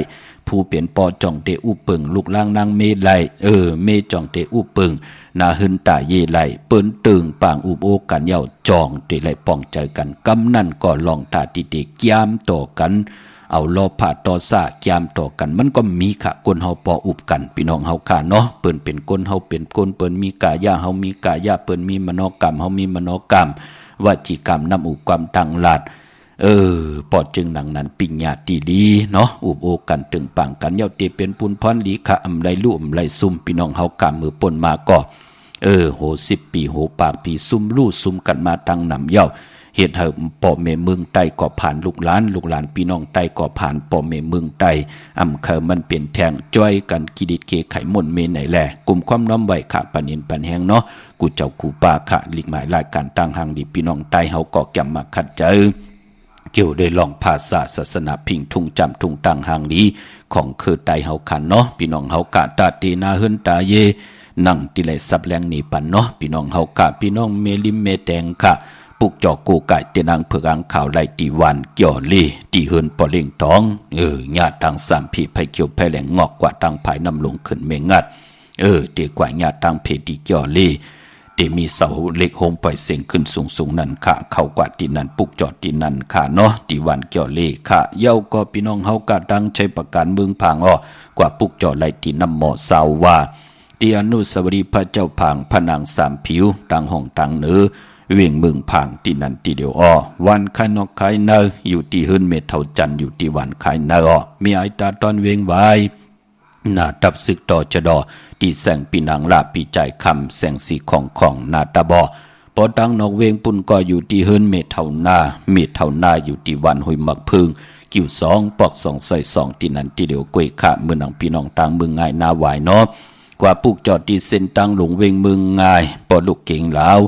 Speaker 2: ผู้เปลี่ยนปอจ่องเตอุเปิงลูกล่างนางเมไล่เมจ่องเตอุเปิงนาหึนตาเยไล่เปิ้นตึงปางอุบโอกันเย้าจ่องเตไล่ป้องใจกันกำนั่นก็ลองตาติเตกยามต่อกันเอาลอผาต่อสะแกมต่อกันมันก็มีค่ะคนเฮาปออุบกันพี่น้องเฮาค่ะเนาะเปิ้นเป็นคนเฮาเป็นคนเปิ้นมีกายะเฮามีกายะเปิ้นมีมโนกรรมเฮามีมโนกรรมวจีกรรมนำอุบความตังหลาดปอดจึงดังนั้นปิญญาตีดีเนาะอุบโอกันตึงปังกันเย้าเตเป็นปุนพรลีค่ะอำไรลู่อำไรซุ่มพี่น้องเฮากะมือป่นมาก็โห10ปีโหปากปีซุ่มลู่ซุ่มกันมาตั้งนำเย้าเหตุให้ป่อเมเมืองใต้ก็ผ่านลูกหลานพี่น้องใต้ก็ผ่านป่อเมเมืองใต้อำเคมันเปลี่ยนแทงจ้อยกันกิดิดเกไขมนเมไหนแลกลุ่มความน้อมไว้ค่ะปันเย็นปันแห้งเนาะกูเจ้ากูป้าค่ะหลีกหมายรายการตั้งหางดีพี่น้องใต้เฮาก็แก่มาขัดเจอเกี่ยวได้ลองภาษาศาสนาพิงทุ่งจำทุ่งตั้งหางดีของคือใต้เฮาคันเนาะพี่น้องเฮากะตาตีนาเฮินตาเยนั่งติไหลสับแรงนี่ปันเนาะพี่น้องเฮากะพี่น้องเมลิมเมแตงค่ะ
Speaker 4: ปุกจอกูไก่เตนางเผือกางข่าวไล่ตีวันเกี่ยวลีตีเฮินปอเล่งตองญาติทางสามผีไผเขียวไผแหลงงอกกว่าทางภายน้ำลงขึ้นเมงัดตีกว่าญาติทางเพดีเกี่ยวลีตีมีเสาเหล็กโฮมปล่อยเสียงขึ้นสูงนั่นค่ะเข้ากว่าตีนั่นปุกจอดตีนั่นค่ะเนาะตีวันเกี่ยวลีค่ะเย้าก็พี่น้องเฮากะดังใช้ประการเมืองพังกว่าปุกจอดไล่ตีน้ำหมอสาวว่าตีอนุสาวรีย์พระเจ้าพังพนางสามผิวตังห้องตังเนื้อเวียงเมืองพังตีนันตีเดียววันขายนอกขายเนออยู่ที่หื้นเมเท่าจันอยู่ที่วันขายเนอมีไอตาตอนเวียงไว้หน้าดับศึกต่อจะดอที่แสงปีนางลาปีใจคำแสงสีของหน้าตาบอปอตังนอกเวียงปุ่นก็อยู่ที่หื้นเมเท่านาอยู่ที่วันหุยมักพึงกิ่วสองปอกสองใส่สองตีนันตีเดียวกวยขะเมืองนางพี่น้องต่างเมืองง่ายนาไหวเนาะกว่าปุกจอดที่เส้นตังหลงเวงเมืองง่ายปอลูกเก่งแล้ว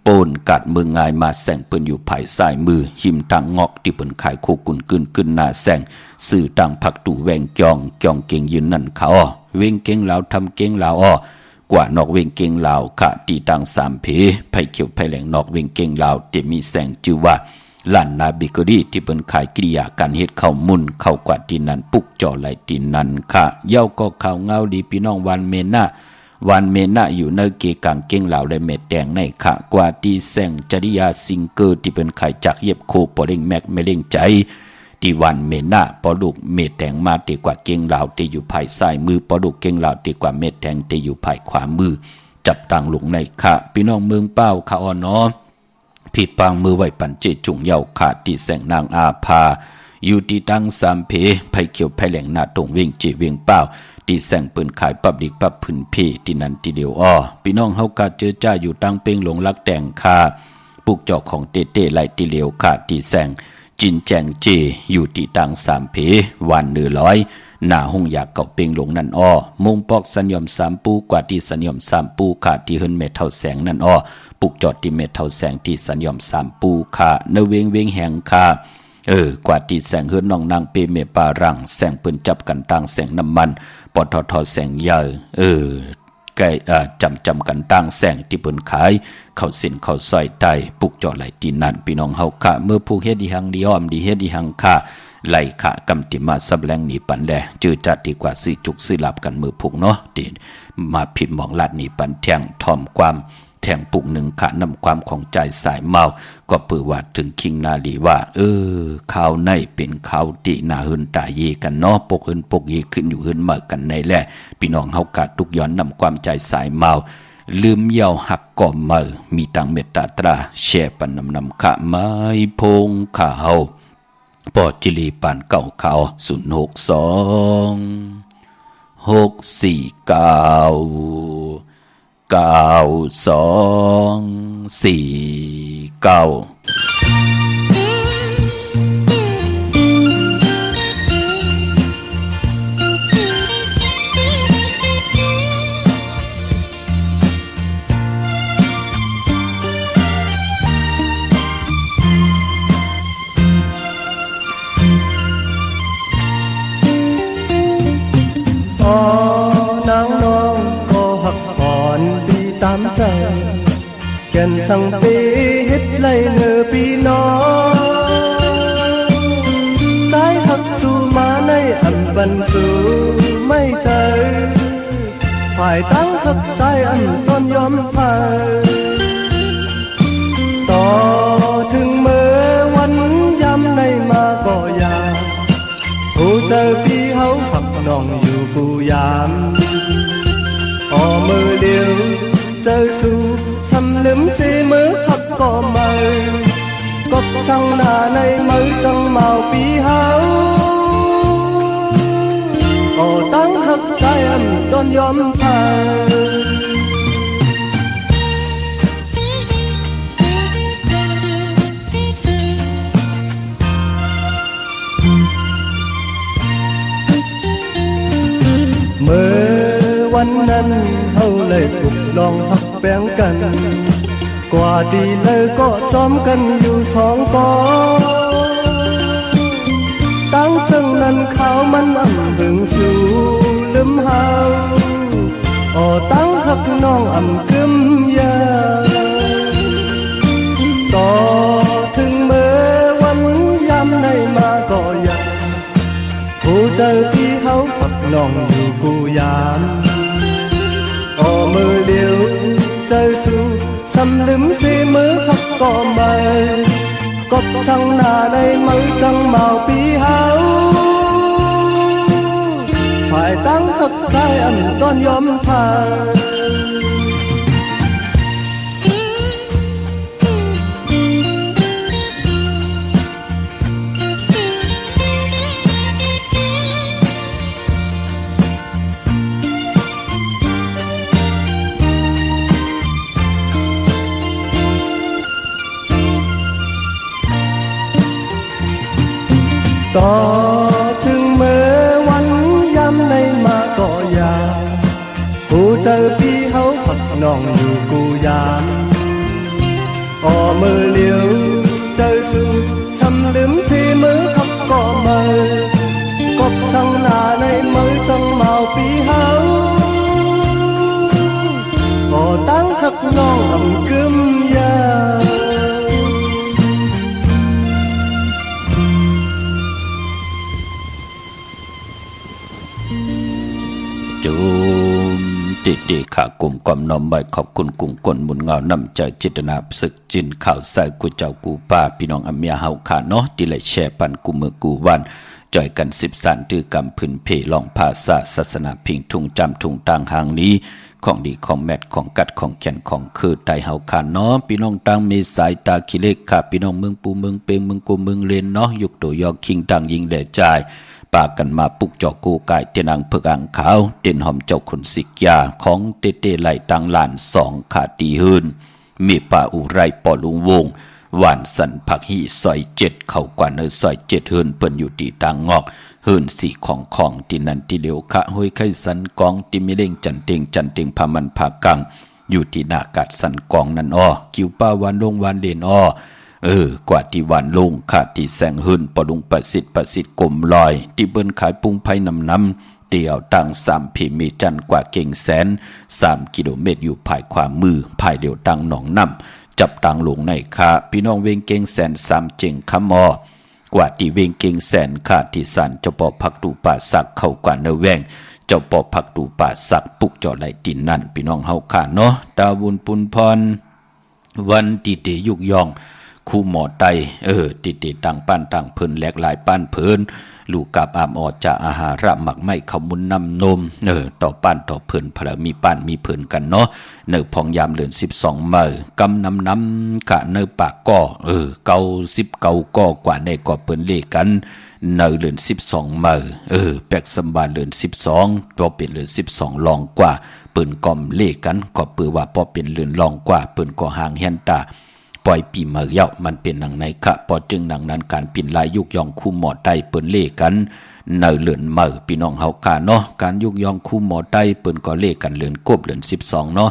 Speaker 4: โปนกัดเมืองง่ายมาแสงเปิ้นอยู่ภายซ้ายมือหิมตังงอกที่เปิ้นขายโคกุนขึ้นหน้าแสงสื่อตังผักตู่แวงจองเก่งยืนนั่นเขาเวงเก่งลาวทำเก่งลาวกว่านอกเวงเก่งลาวขะตีตังสามเพไผเขียวไผแหลงนอกเวงเก่งลาวที่มีแสงชื่อว่าล้านนาบิกรีที่เปิ้นขายกิริยาการเฮ็ดข้าวมุนเข้ากว่าที่นั้นปุกจ่อไหลที่นั้นค่ะเย้าก็ข่าวเงาดีพี่น้องวันเมน่าอยู่ในเกกังเก่งเหล่าและเม็ดแดงในขะกว่าที่แสงจริยาซิงเกอร์ที่เป็นไข่จากเย็บโคปอเร่งแม็กไม่เร่งใจที่วันเมน่าปอลูกเม็ดแดงมาตีกว่าเก่งเหล่าตีอยู่ภายซ้ายมือปอลูกเก่งเหล่าตีกว่าเม็ดแดงตีอยู่ภายขวามือจับตังหลงในขะพี่น้องเมืองเป้าขะอ่อนเนาะผิดปางมือไว้ปันเจจุงเยาขาดที่แสงนางอาภาอยู่ที่ตั้งสามเพไผเขียวไผแหลงหน้าตรงเวียงจีเวียงเป้าที่แสงปืนขายปับดิกปับพื้นเพที่นั้นทีเดียวพี่น้องเฮากาเจอจ้าอยู่ตั้งเป้งหลงลักแต่งคาปุกจอกของเต้ไหลทีเลียวขาดที่แสงจินแจงเจอยู่ที่ตั้งสามเพวันเนื้อร้อยหน้าห้องอยากเก่าเป้งหลงนั่นมุงปอกสัญญมสามปูกว่าที่สัญญมสามปูขาดที่เฮินเมทเท่าแสงนั่นปุกจอดที่เมทเท่าแสงที่สัญญมสามปูขาเนเวงแหงคากว่าที่แสงเฮือนน้องนางเปเมปารังแสงปืนจับกันตั้งแสงน้ำมันปอทอแสงใหญ่ใกล้จำกันตั้งแสงที่เปิ้นขายเข้าสินเข้าซอยใต้ปุกจอไหลตีนั่นพี่น้องเฮาค่ะเมื่อผู้เฮ็ดอีหังดีอ้อมดีเฮ็ดอีหังค่ะไหลขะกำติมาสับแรงหนีปันแดจือจัดดีกว่าซื้อจุกซื้อหลับกันมือพุกเนาะติมาผิดมองลาดหนีปันแทงทอมความแทงปุกหนึ่งขะนำความของใจสายเมาก็ปือว่าถึงคิงนาลีว่าข่าวในเป็นข่าวตีนาหืนตาเยกันเนาะปกหืนปกเยขึ้นอยู่หืนมากันในแหละพี่น้องเฮากาทุกย้อนนำความใจสายเมาลืมเย่าหักก่อมือมีตังเมตตาตราแช่ปันนำขะไม้พงข่าวปอจิลีปานเก่าข่าว062694249
Speaker 5: นางน้องก็หักอ่อนปีตามใจแก่นสังปีเฮ็ดไล่เงอปีน้องสายหักสู่มาในอันบันสู่ไม่ใจฝ่ายตั้งหักใจอันต้นยอมพายต่อถึงเมื่อวันยำในมาก็อยากผู้เจอพี่เฮาหักน้องอยู่กูยามมือเดียวเจอสู่ทำลืมสีมือหักก็มือกบสั่งหน้าในมือจังเมาปีเฮาก็ตั้งหักใจอันต้นยอมพายเมื่อวันนั้นเฮาเลยถูกลองหักแบ่งกันกว่าดีเลยก็จอมกันอยู่สองกอตั้งซึ่งนั้นเขามันอ่ำถึงสู่ลืมเฮาตั้งหักน้องอ่ำกึมยา ต่อถึงเมื่อวันยามในมาก็ยังผู้เจอพี่เขาปักน้องอยู่กูยามก็มือเดียวเจอสู้สำลืมสีมือขับก็ไม่ cột sang nà đây mới trăng màu bí háo phải tăng thật dài ẩn con nhóm thàต่อถึงเมื่อวันยามในมาก็ยามกูเจอพี่เขาผักน้องอยู่กูยามก็มือเลี้ยวเจอสู้สำลืมสีมือขับก็มือกบสังหน้าในมือจังเมาปีเขาก็ตั้งหักน้องอำกึมยา
Speaker 4: จูมติติขากลุ่มกอมน้อมใบขอบคุณกลุ่มกลมุนเงานำใจจิตนาศึกจินข่าวใส่กูเจ้ากูป้าพี่น้องอเมียเฮาขาเนาะที่ไหลแช่ปันกูมือกูวันจอยกัน10สันถือกำพื้นเพลองภาษาศาสนาพิงทุ่งจำทุ่งต่างหางนี้ของดีของแมทของกัดของแขนของคือไตเฮาขาเนาะพี่น้องต่างมีสายตาขี้เล็กค่ะพี่น้องเมืองปูเมืองเปงเมืองกูเมืองเลนเนาะยุกตัวยอคิงต่างยิงแด่ใจปากันมาปุกจอกกูกายเตนังเพิกอ่างขาวเต้นหอมเจ้าขุนสิกยาของเตเตไหลตังลาน2ขาตีหืนมีป่าอุไรปอลุงวงหวานสันผักหีซอย7เข้ากว่าเนอซอย7หืนเปิ้นอยู่ตีต่างงอกหืนสีของที่นั่นที่เดียวขะห้วยไข่สันกองติมิเล่งจันเต็งพามันพากังอยู่ที่หน้ากาดสันกองนั่นอ้อคิวป้าวันลงวันเด่นอ้อกว่าที่วันลงขาดที่แสงหืนปอลุงประสิทธิ์กลมลอยที่เบิ้นขายปุ้งไผ่น้ำเตี่ยวตั้ง3พิมีจันกว่าเก่งแสน3กิโลเมตรอยู่ภายขวามือภายเดียวตั้งหนองน้ำจับตังลงในขาพี่น้องเวงเก่งแสน3เจงขมอกว่าที่เวงเก่งแสนขาดที่สันเจ้าปอผักตูป่าสักเข้ากว่าเนแวงเจ้าปอผักตูป่าสักปุกจอไหลตินนั่นพี่น้องเฮาขาเนาะดาวุนปุนพรวันติเตยุกยองคู่หมอไตติต่างป้านต่างเพิ่นแหลกหลายป้านเพิ่นลูกกับอามอจะอาหาระหมักไม่ขมุนน้ำนมต่อป้านต่อเพิ่นพละมีป้านมีเพิ่นกันเนาะพองยามเดือน12เมื่อกำน้ำกะปากก่อเก้า10เก้าก่อกว่าในก่อเพิ่นเลกันเดือน12เมื่อแปกสมบาเดือน12พอเป็นเดือน12ลองกว่าเปิ้นก่อมเลกันก็ปือว่าพอเป็นเดือนลองกว่าเปิ้นก็ห่างเฮียนตาปล่อยปีเมื่อเยามันเป็นหนังในขะพอจึงหนังนั้นการปิ่นลายยุกยองคู่หมอไตเปิ้นเล่กันเลื่อนเมื่อพี่น้องเฮาคาเนาะการยุกยองคู่หมอไตเปิ้นก็เล่กันเลื่อนกบเลื่อน12เนาะ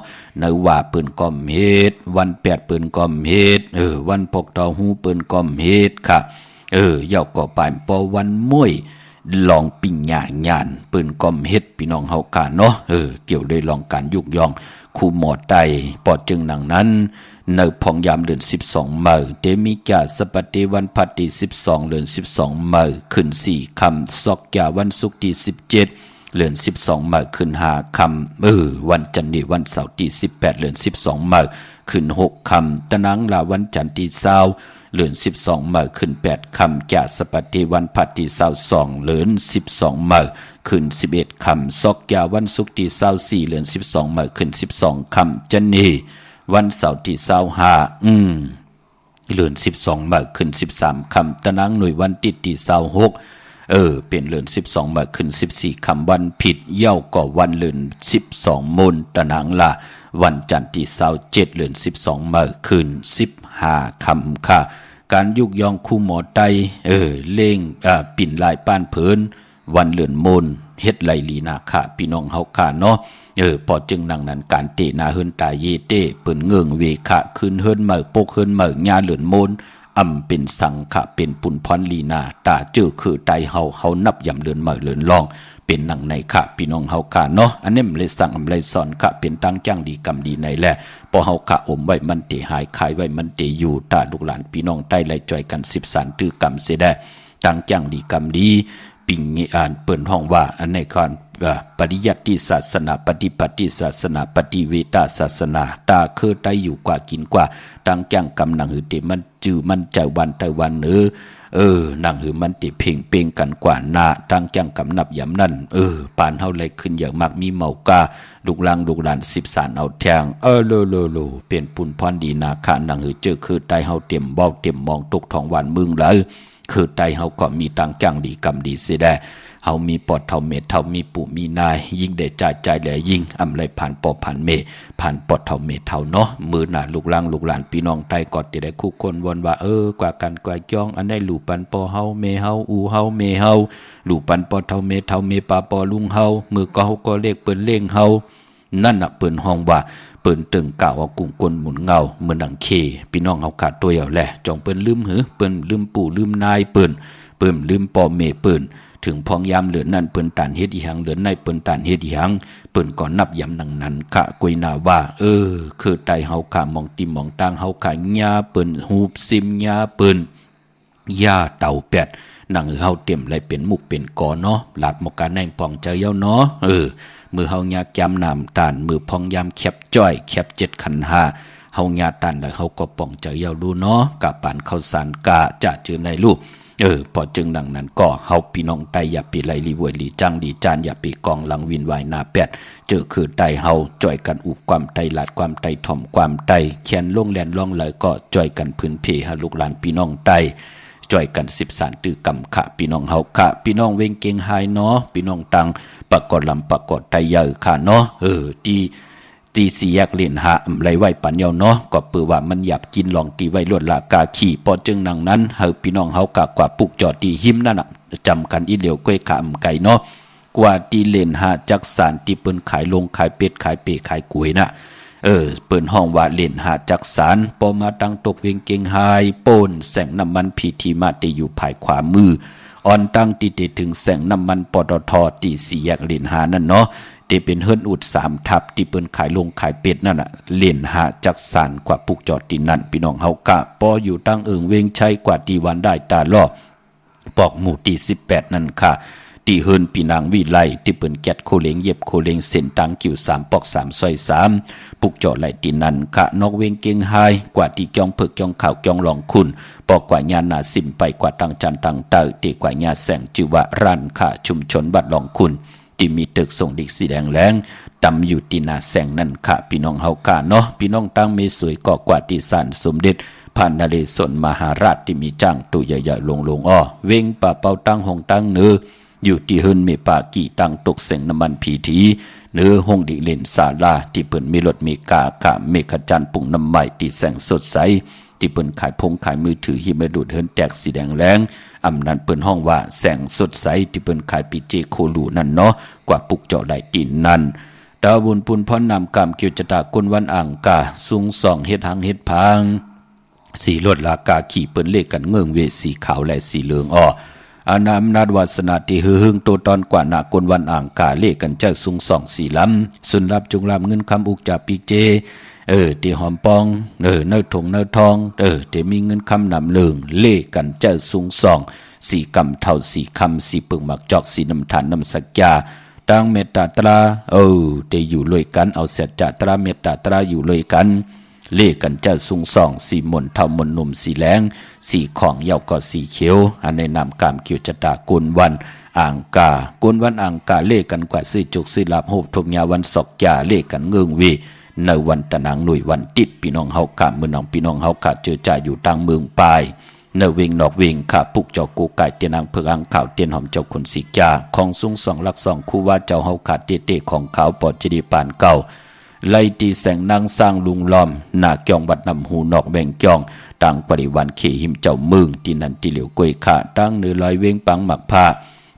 Speaker 4: ว่าเปิ้นก็เฮ็ดวัน8เปิ้นก็เฮ็ดวันพกเตาหูเปิ้นก็เฮ็ดค่ะเยาก็ปานปอวันมวยลองปิ่งหญ้าญาณเปิ้นก็เฮ็ดพี่น้องเฮาคาเนาะเกี่ยวด้วยลองการยุกยองคู่หมอไตปอจึงหนังนั้นพองยามเดือน12เมื่อเตมิกาสปฏิวันพัดที่12เดือน12เมื่อขึ้น4คำซอกยาวันศุกร์ที่17เดือน12เมื่อขึ้น5คำวันจันทร์นี่วันเสาร์ที่18เดือน12เมื่อขึ้น6คำตะนังลาวันจันทร์ที่20เดือน12เมื่อขึ้น8คำกาสปฏิวันพัดที่22เดือน12เมื่อขึ้น11คำซอกยาวันศุกร์ที่24เดือน12เมื่อขึ้น12คำจันนีวันเสาร์ที่25เดือน12เมื่อขึ้น13คำตะนังหน่วยวันติดที่26เป็นเดือน12เมื่อขึ้น14คำวันผิดเย่าก็วันเดือน12มูลตะนังละวันจันทร์ที่27เดือน12เมื่อขึ้น15คำค่ะการยุกยองคู่หมอไตเล่งปิ่นลายป้านเผินวันเดือนมูลเฮ็ดไหลลีนาค่ะพี่น้องเฮาค่ะเนาะพอจึงนังนั้นการเตนาเฮินตาเยเตเปิ้นเงืองเวคะขึ้นเฮินเมื่อปกเฮินเมื่อญาเหลือนโมนอ เป็นสังขะเป็นปุนพรลีนาตาเจอคือไตเฮานับยำเลือนเหมือเลือนลองเป็นหนังในค่ะพี่น้องเฮาค่ะเนาะอันนี้มันเลยสั่งมันเลยสอนค่ะเป็นตั้งจ้างดีกรรมดีในแหละพอเฮาค่ะอมไว้มันเตหายขายไว้มันเตอยู่ตาลูกหลานพี่น้องใต้ไล่จ่อยกัน10 สารตื้อกรรมเสียได้ตั้งจ้างดีกรรมดีปิงอ่านเปิ่นห้องว่าอันในก่อนปริยัติศาสนาปฏิปฏิศาสนาปฏิเวทศาสนาตาคือไตอยู่กว่ากินกว่าตั้งจ้างกรรมหนังหือเตมันจื้อมันใจวันไตวันหนังหือมันติเพ่งเป่งกันกว่านาตั้งจังกำนับยำนั่นปานเฮาเลยขึ้นอย่างมากมีเมากาลูกหลาน10 สารเอาแทงโลเป็นปุ่นพรดีนาคะหนังหือเจอคือไตเฮาเต็มเบ้าเต็มมองตกท้องหวานมึงเลยคือไตเฮาก็มีตั้งจังดีกรรมดีเสียได้เฮามีปอดเท่าเมตเท่ามีปู่มีนายยิ่งได้ใจแหล่ยิ่งอำไรผ่านปอผ่านเมผ่านปอดเท่าเมตเท่าเนาะมือหน้าลูกหลานพี่น้องไตกอดได้คู่คนวนว่ากว่ากันกว่าจ้องอันได้หลู่ปันปอเฮาเมเฮาอูเฮาเมเฮาหลู่ปันปอเท่าเมปาปอลุงเฮามือก็เฮาก็เลขเปิ้นเล่งเฮานั่นน่ะเปิ้นห้องว่าเปิ้นตึงกล่าวว่ากุ้งกลหมุนเงาเหมือนดังเคพี่น้องเฮาขาดตัวเอาแหละจองเปิ้นลืมหือเปิ้นลืมปู่ลืมนายเปิ้นลืมปอเมเปิ้นถึงพองยามเหลือนั่นเปิ้นตานเฮ็ดอีหังเหลือในเปิ้นตานเฮ็ดอีหังเปิ้นก่อนนับยำนังนั้นค่ะกุยนาว่าคือไตเฮาค่ะมองติมองตางเฮาค่ะญาเปิ้นฮูบซิมญาเปิ้นญาเต่าเป็ดหนังเฮาเต็มเลยเป็นมุกเป็นกอเนาะหลาดหมกกาในปองเจอเย้าเนาะมือเฮาญายามน้ำตานมือพองยามแคบจ้อยแคบ7 ขันธ์5เฮาญาตานแล้วเฮาก็ปองเจอเย้าดูเนาะกะปานข้าวสารกะจะจือในรูปพอจึงดังนั้นก็เฮาพี่น้องไตอย่าปีไลลีวยลีจังดีจานอย่าปีกองหลังวินวายนาแปดเจอคือไตเฮาจ่อยกันอุบความไตหลาดความไตถ่อมความไตแขนลงแลนล่องเลยก็จ่อยกันพื้นเพหาลูกหลานพี่น้องไตจ่อยกัน10 สารตื้อกำขะพี่น้องเฮาค่ะพี่น้องเวงเกงไฮเนาะพี่น้องตังปะกอดลำปะกอดไตใหญ่ค่ะเนาะตีสี่แยกเล่นหาไรไว้ปันเยาเนาะก็เปื่อว่ามันหยับกินลองตีไว้ลวดละกาขี่พอจึงนังนั้นเฮาพี่น้องเฮากะกว่าปุกจอดตีหิมนั่นน่ะจำกันอีเหลียวก้อยขามไก่เนาะกว่าตีเล่นหาจักสารที่เปิ้นขายลงขายเป็ดขายเปขายกุยน่ะเปิ้นห้องว่าเล่นหาจักสารปอมาตั้งตกเวงเก่งไฮโป่นแสงน้ำมันพีทีมาตีอยู่ภายขวามืออ่อนตั้งตีถึงแสงน้ำมันปตทตีสี่แยกเล่นหานั่นเนาะที่เป็นเฮิรนอุด3 ทับที่เปิ้นขายลงขายเป็ดนั่นน่ะเล่นหาจักสารกว่าปุกจอดที่นั่นพี่น้องเฮากะปออยู่ตั้งเวงชัยกว่าที่วันได้ตาล่อปอกหมู่ที่18นั่นค่ะที่เฮิรนพี่นางวิไลที่เปิ้นแกดโคเลงเย็บโคเลงเส้นตังกิ่ว3 ปอก3 ซอย3ปุกจอดไหลที่นั่นค่ะนอกเวงเก่งไฮกว่าที่จ้องเพิกจ้องข่าวจ้องลองคุณปอกกว่าญาณาสิมไปกว่าตังจันตังเตอที่กว่าญาแสงจิวะรันค่ะชุมชนบัดลองคุณที่มีตึกส่งดิกสีแดงแรงตำอยู่ที่นาแสงนั่นค่ะพี่น้องเฮากะเนาะพี่น้องตั้งเมสวยก็กว่าที่ศาลสมเด็จพระนเรศวรมหาราชที่มีจ้างตัวใหญ่ๆลงอ้อเวงป่าเป่าตั้งห้องตั้งเนื้ออยู่ที่เฮิรนเมปากี่ตั้งตกแสงน้ำมันพีทีเนื้อห้องดิเลนศาลาที่เปิ้นมีรถมีกาค่ะเมฆจันทร์ปุ่งน้ำใหม่ที่แสงสดใสที่เปิ้นขายขายมือถือหิมะดูดเฮิรนแตกสีแดงแรงอำนั้นเปิ้นห้องว่าแสงสดใสที่เปิ้นขายปีเจโคลูนั่นเนาะกว่าปุกเจาะไหลตีนนั่นดาวบุญปุนพรนำกรรมเกี่ยวจตากลวันอ่างกาสูงส่องเฮ็ดหังเฮ็ดพังสีลวดลากาขี่เปิ้นเลขกันเงื่องเวสีขาวและสีเหลืองอ้ออานามนาดวาสนาที่หึงโตตอนกว่าหน้ากลวันอ่างกาเลขกันเจ้าสูงส่องสีลำสุนรับจุงลำเงินคำอุกจากปีเจที่หอมปองเนื้อถงเนื้อทองที่มีเงินคำนำเลืองเล่กันเจ้าสูงส่องสีกำเท่าสีคำสีปึงหมักจอกสีน้ำฐานน้ำสักยาตั้งเมตตาตราที่อยู่เลยกันเอาเสียจตราเมตตาตราอยู่เลยกันเล่กันเจ้าสูงส่องสีมนเท่ามนหนุ่มสีแหลงสีของเยาก็สีเขียวอันในนามกามเกี่ยวจตากุลวันอ่างกากุลวันอ่างกาเล่กันกว่าสีจุกสีลาบโหบทงยาวันศอกยาเล่กันเงืองวีในวันตะนางหน่วยวันติดพี่น้องเฮากะเมื่อน้องพี่น้องเฮากะเจอจ่าอยู่ต่างเมืองปลายในเวงนอกเวงค่ะปุกเจ้ากูไก่เตียนางเพื่ออังข่าวเตียนหอมเจ้าคนสีกาของสูง2 หลัก 2คู่ว่าเจ้าเฮาขาดเตะของขาวปอดจดีปานเก่าไล่ตีแสงนางสร้างลุงล้อมหน้าเกี่ยงวัดนำหูนอกแบ่งเกี่ยงต่างปริวันเขหิมเจ้าเมืองที่นั่นที่เหลียวกวยขาตั้งเนื้อลอยเวงปังหมักผ้า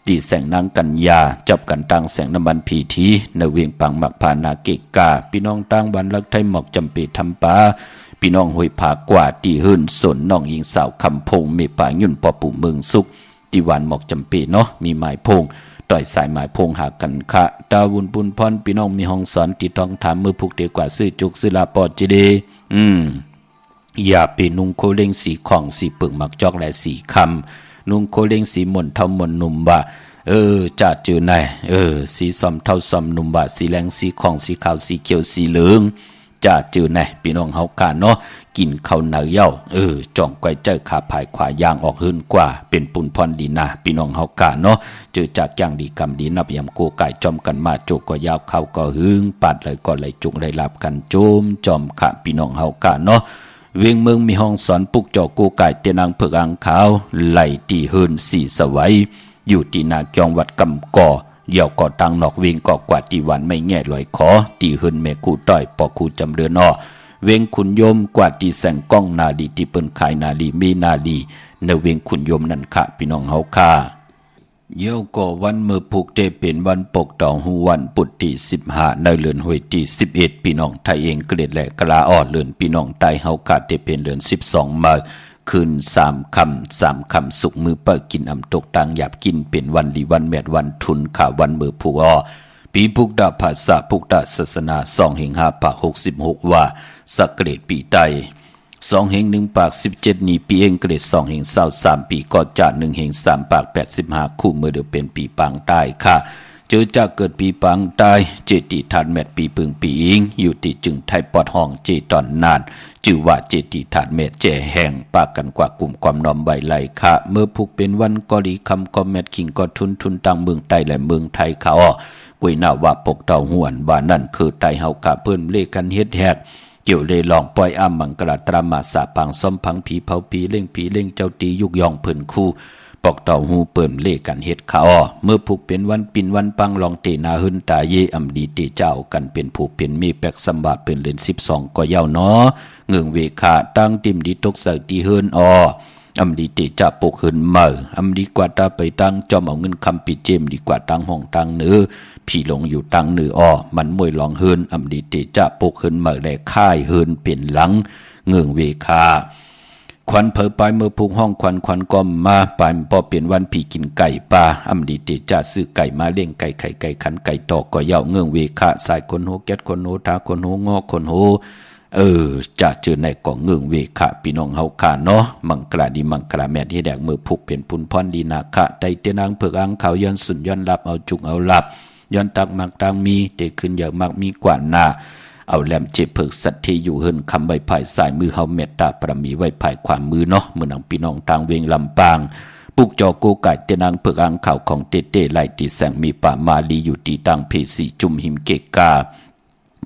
Speaker 4: ตีแสงนางกัญญาจับกันตั้งแสงน้ำมันพีทีในเวียงปังหมักพานาเกกาพี่น้องตั้งวันลักไทยหมอกจำปีทำปา พี่น้องห้วยผากว่าตีหื่นสนน้องหญิงสาวคำพงเมป่ายุ่นปอปู่เมืองสุขตีวันหมอกจำปีเนาะมีหมายพงต่อยสายหมายพงหากันคะดาวุนปุนพรพี่น้องมีห้องสอนตีต้องถามมือผูกเดียวกว่าซื้อจุกซื้อลาปอดจีเดอย่าไปนุ่งโคเล้งสีของสีปึงหมักจอกและสีคำนุ่งโคเล้งสีหม่นเท่าหม่นนุ่มว่าจะเจอไหนสีซอมเท่าซอมนุ่มว่าสีแรงสีของสีขาวสีเขียวสีเหลืองจะเจอไหนพี่น้องเฮากาเนาะกินข้าวเหนียวเย้าจ่องไกวเจอขาภายขวายางออกหื้นกว่าเป็นปุ่นพรดีนะพี่น้องเฮากาเนาะเจอจากอย่างดีกำดีนับยำโกไก่จอมกันมาโจกก็ยาวเข้าก็หึงปัดเลยก็เลยจุกเลยหลับกันโจมจอมขะพี่น้องเฮากาเนาะเวียงเมืองมีห้องสอนปุกจอกูไก่เตนางเผือกอังขาวไหลตีเฮินสีสวัยอยู่ที่นาเกียงวัดกำก่อเดี่ยวก่อตังนอกเวียงก่อกว่าตีวันไม่แง่ลอยขอตีเฮินแม่กูต้อยปอกูจำเรือนอเวียงขุนยมกว่าตีแสงก้องนาดีที่เปิ้นขายนาดีมีนาดีในเวียงขุนยมนั่นค่ะพี่น้องเฮาค่ะเยี่ยวก่อวันมือผูกเตเป็นวันปกต่อหูวันปุตติ15ในเลือนหวยที่11พี่น้องไทยเองเกลียดและกลาอ้อเลือนพี่น้องไตเฮากาเตเป็นเลือน12มาคืน3คำสุกมือเปิดกินอำตกตังหยาบกินเป็นวันดีวันแมดวันทุนข่าวันมือผูกอ้อปีพุกดาภาษาพุกดาศาสนา2 5 ปาก66ว่าสักเกรดปีไต2 1 ปาก17นี้ปีเองเกรด2 23ปีก็จะ1 3 ปาก85คู่มือเดียวเป็นปีปังตายค่ะเจอจากเกิดปีปังตายเจติทานแมดปีปึงปีอิงอยู่ที่จึงไทยปอดห้องเจตอนนานจื่อว่าเจติทานแมดแจแห่งปากกันกว่ากลุ่มความนอมใบไหลค่ะเมื่อผูกเป็นวันกอดีคำก็แมดคิงก็ทุนตังเมืองไทยและเมืองไทยเขากุยนาว่าปกเต่าหวนว่านั่นคือไตเฮากะเพิ่นเลกันเฮ็ดแฮกเกี่ยวเลยลองปล่อยอ้ำมังกรตรามาสาปังซ้อมพังผีเผาผีเล่งเจ้าตียุกยองเพิ่นคู่ปอกเต่าหูเปิ่มเลกันเฮ็ดขาเมื่อผูกเป็นวันปินวันปังลองเตนาหึนตาเยอำดีเตเจ้ากันเป็นผูกเป็นมีแปกสมบัติเป็นเดือน12ก็ยาวเนาะเงืองเวขาตั้งติมดีตกใส่ตีเฮินอำดีเตจะปกหืนเมื่ออำดีกว่าตาไปตั้งจอมเอาเงินคำปีเจมดีกว่าตั้งห้องตั้งเนื้อพี่ลงอยู่ตั้งเนื้อมันมวยลองหืนอำดีเตจะปกหืนเมื่อแลค่ายหืนเปลี่ยนหลังเงืองเวคาควันเผยไปเมื่อพุงห้องควันก้มมาปลายพอเปลี่ยนวันพี่กินไก่ปลาอำดีเตจะซื้อไก่มาเลี้ยงไก่ไข่ไก่ขันไก่ตอกก็เย่าเงืองเวคาสายคนโหแก๊ดคนโหทาคนโหงอคนโหจะเจอในกองเงืองเวคะพี่น้องเฮาค่ะเนาะมังกราดีมังกราแม่ที่แดกมือผูกเป็นพุนพรดีนาคะไตเตนางเผือกอังเขาย้อนสุนย้อนลับเอาจุกเอาลับย้อนตักมักตังมีเตขึ้นอย่างมักมีกว่าหน้าเอาแหลมเจ็บเผือกสัตที่อยู่เฮินคำใบไผ่สายมือเฮาเมตตาประมีไว้ไผ่ความมือเนาะมือนังพี่น้องต่างเวงลำปางปุกจอโกไก่เตนางเผือกอังเขาของเตเตไลตีแสงมีป่ามาลีอยู่ตีตังเพสีจุมหิมเกกา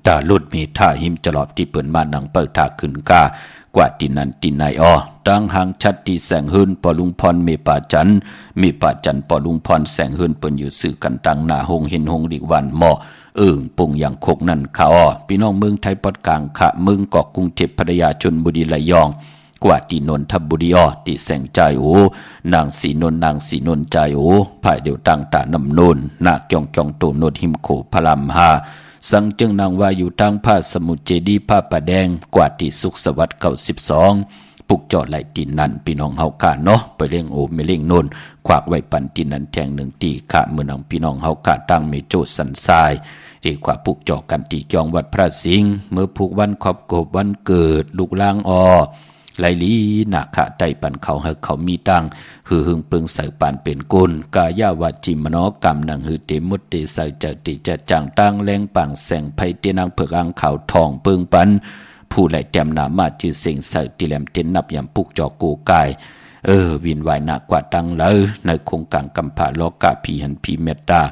Speaker 4: ตาลุดมีท่าหิมจลอดที่เปิ่นมานังเปิดท่าขึ้นกากว่าตินันตินายตั้งหางชัดที่แสงหืนปอลุงพรเมป่าจันปอลุงพรแสงหืนเปิ่นอยู่สื่อกันตั้งหน้าหงเห็นหงดิวันหม้อปุ่งอย่างโคกนั่นค่ะพี่น้องเมืองไทยปอดกลางค่ะเมืองเกาะกรุงเทพพัทยาชลบุรีระยองกว่าที่นนทบุรีที่แสงใจนางสีนนใจภายเดียวตั้งตานำนนนาเกียงโตโนดหิมโขพลามหาสังจึงนางว่าอยู่ทางผ้าสมุทรเจดีผ้าป่าแดงกว่าที่สุขสวัสดิ์92ปุกจอดไหลตีนันพี่น้องเฮาค่ะเนาะไปเล่งไม่เล่งโนนขวากไว้ปันตีนันแทงหนึ่งตีค่ะเมื่อนางพี่น้องเฮาค่ะตั้งเมโจสันทรายที่ขวาปุกจอกันตีจองวัดพระสิงห์เมื่อผูกวันครอบกบวันเกิดลูกล่างไลลีนาคะไตปันเขาให้เขามีตังหือหึงเปิงใส่ปานเป็นกุลกายาวาจิมโนกรรมนังหือเตมุตเตใส่จะติจะจางตั้งแรงปังแสงไพเตนางเผือกอังเขาทองเปิงปันผู้ไหลแต้มนามาจือเสียงใส่ติแหลมเต็นนับยำปุกจอกูกายวินวายหนักกว่าตังเลยในโครงการกำผาโลกาพีหันพีเมตตา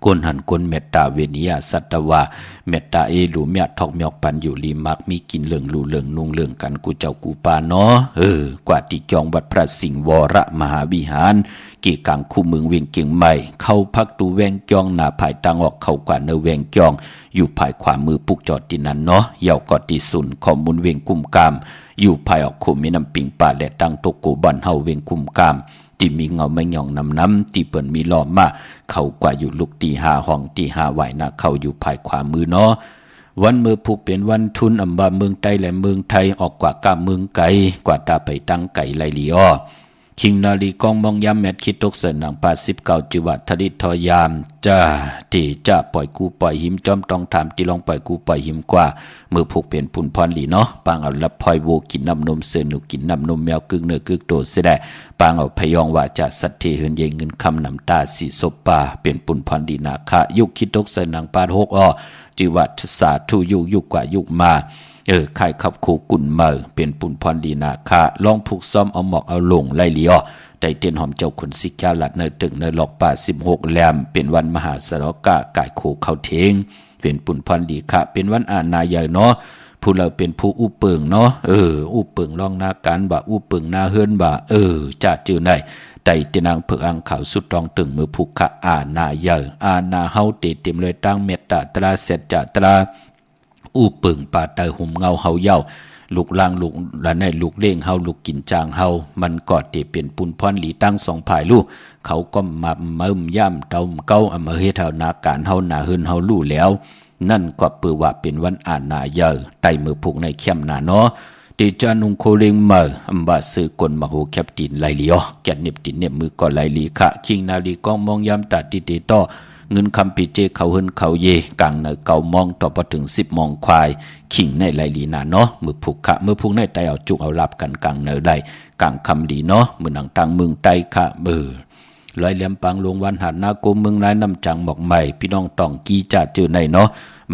Speaker 4: คนหันคนเมตตาเวนิยาสัตวาเมตตาหลูเมียทอกเมียกปันอยู่ลีมักมีกินเหลืองลูเหลืองนุ่งเหลืองกันกูเจ้ากูปาเนาะกว่าที่จองวัดพระสิงห์วรมหาวิหารกี่กังคู่เมืองเวียงเกียงใหม่เข้าพักตูแวงจองหน้าภายตังออกเข้ากว่าเนแวงจองอยู่ภายขวามือปุกจอดที่นั่นเนาะเยาวกอติสุนข้อมูลเวียงกุมกามอยู่ภายออกโคมีน้ำปิงป่าและตังตกโกบันเฮาเวียงกุมกามที่มีเงาไม่หย่องน้ำที่เปิ่นมีล้อมมาเขากว่าอยู่ลูกตี5ห้องตี5ไหวนะเขาอยู่ภายขวามือเนาะ วันมือผูกเป็นวันทุนอำบาเมืองไทยและเมืองไทยออกกว่ากาเมืองไกลกว่าตาไปตั้งไก่ไลลีอ้อคิงนาลีกองมองยามแมดคิดตกเสนหนัง89จิวัดทดิทอยามจ้าที่จะปล่อยกูปล่อยหิมจอมต้องถามที่ลองปล่อยกูปล่อยหิมกว่ามือผูกเป็นปุ่นพรหลีเนาะปางเอาลับพลอยโวกินน้ำนมเสือหนูกินน้ำนมแมวกึ่งเนื้อกึ่งโตเสดปางเอาพยองว่าจะสัตเทเหินเยงเงินคำน้ำตาสีศพป่าเป็นปุ่นพรดีนาคะยุคคิดตกเสนหนังปาหกอ้อจิวัดสาธุยุคกว่ายุคมาใครขับขู่กุ่นเมอเป็นปุ่นพรดีนาคะลองผูกซ้อมเอาหมอกเอาลงไล่เลี้ยได้เตียนหอมเจ้าขนสิกาลัดเนตึกเนหลอกป่า16แลมเป็นวันมหาสรกะกายโคเข้าเทงเป็นปุ่นพรดีคะเป็นวันอาณาใหญ่เนาะผู้เราเป็นผู้อุเปิงเนาะอุเปิงลองนาการบ่าอุเปิงนาเฮือนบ่าจะจื้อไหนไต่เตนางเผือกอังเขาสุดรองตึงมือผูกขะอาณาใหญ่อาณาเฮาเตเต็มเลยตั้งเมตตาตราเสร็จจะตราอุเปิงป่าเตยหุ่มเงาเฮาเย้าลูกลางลูกและในลูกเล่งเฮาลูกกินจางเฮามันกอดเตเป็นปุนพรหลีตั้งสองภายลูกเขาก็มาเมิ่มย่ำเต้าเก้าอำเฮเท่านาการเฮาหนาหืนเฮาลู่แล้วนั่นก็เปือว่าเป็นวันอาณาเยอไตมือผูกในเข้มนาเนาะติจานุงโคเลงเมออัมบาซื้อกลมโหแคปตินไลลีอแกนเน็บตินเน็บมือก่อไลลีคะคิงนาลีกองมองยำตัดติเตต่อเงินคำปีเจเขาเฮินเขาเยกังเนเก่ามองต่อพอถึง10มองควายขิงในไลลีนาเนาะมือผูกคะมือผูกในไตเอาจุกเอาลับกันกังเนได้กังคำดีเนาะมือหนังตังเมืองไตคะลอยเหลี่ยมปังลงวันหาดนาโกเมืองนายน้ำจังหมอกใหม่พี่น้องต้องกีจ่าเจอในเนาะ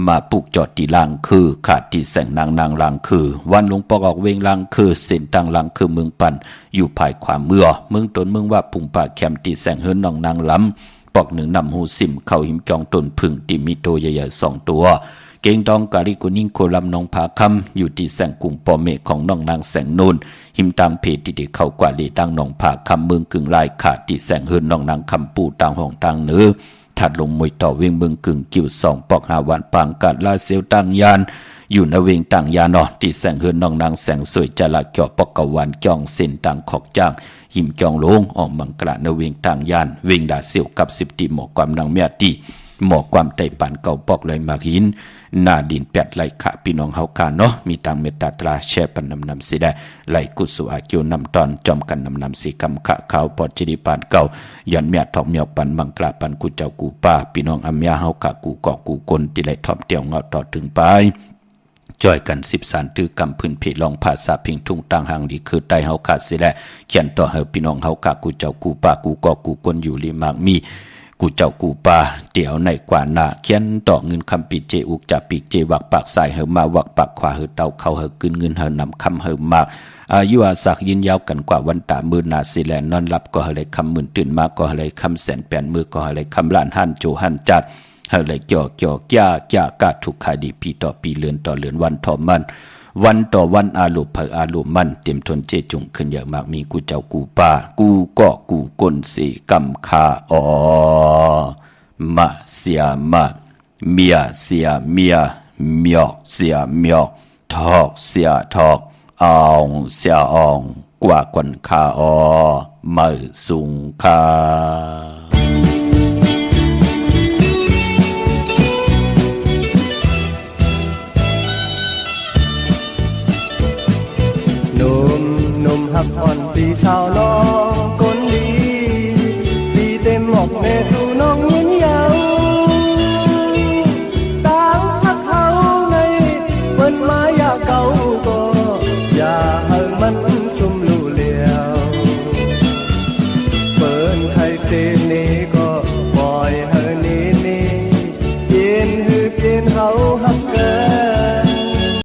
Speaker 4: มาปลูกจอดที่ลางคือขาดที่แสงนางลางคือวันลงปอกออกเวงลางคือเส้นตังลางคือเมืองปั่นอยู่ภายความเมื่อเมืองตนเมืองว่าปุ่งป่าแคมที่แสงเฮิรนนางล้ำปอกหนึ่งนำหูสิมเข้าหิมจองตนพึ่งที่มีโตใหญ่ๆ2ตัวเก่งดองกาลิกุนิ่งโคลำนองผาคำอยู่ที่แสงกุ่งปอเมฆของน้องนางแสงนูนหิมตามเพจที่เข้ากว่าลีตั้งนองผาคำเมืองกึ่งลายขาดที่แสงเฮิรนน้องนางคำปูต่างห้องต่างเนื้อถัดลงมวยต่อเวียงเมืองกึ่งกิ่ว2ปอกหาวันปางกาดลาเซียวต่างยานอยู่ในเวียงต่างยานที่แสงเฮิรนน้องนางแสงสวยจละเกี่ยวปอกกวันจองเส้นต่างขอกจ้างหิมจองลงออกมังกระในเวียงต่างยานเวียงดาเซียวกับ10ตีหมอกความนางเมียตีหมอกความไต่ปานเก่าปอกเลยมาหินหน้าดินแปดไหลขะพี่น้องเฮาคาเนาะมีตังเมตตาตราแช่ปันนำสิได้ไหลกุสุอาเกียวนำตอนจอมกันนำสีกำขะขาวปอดจิริปานเก่ายันเมียทองเมียวปันมังกลาปันกูเจ้ากูป้าพี่น้องอัมยาเฮาขะกูเกาะกูกลที่ไหลทอมเตียวเงาต่อถึงไปจอยกัน10สารตือกำพื้นเพลองภาษาพิงทุ่งต่างหางดีคือใต้เฮาขาดสิแลเขียนต่อเฮาพี่น้องเฮาขะกูเจ้ากูป้ากูเกาะกูกลอยู่ลิมากมีกูเจ้ากูป่าเดี๋ยวในกว่าหน้าเขียนต่อเงินคำปีเจอุกจะปีเจวักปากใส่เฮามาวักปากขวาเฮาเต้าเข้าเฮากึนเงินเฮานำคำเฮามากอายุอาศักยินยาวกันกว่าวันตามือนาสิแลนอนรับก็เฮาเลยคำหมื่นตื่นมาก็เฮาเลยคำแสนแปนมือก็เฮาเลยคำล้านหันโจหันจัดเฮาเลยเกี่ยวก้ากาทุกขายดีปีต่อปีเลือนต่อเลือนวันต่อมันวันต่อวันอาลุเผออาลุมันเต็มทนเจจุงขึ้นเยอะมากมีกูเจ้ากูป่ากูก็กูกลสีกำคามาเสียมาเมียเสียเมียเมียกเสียเมียกทอกเสียทอกอองเสียอองกว่าคนคาไม่สุงคา
Speaker 5: หนุ่มหักอ่อนปีสาวน้อ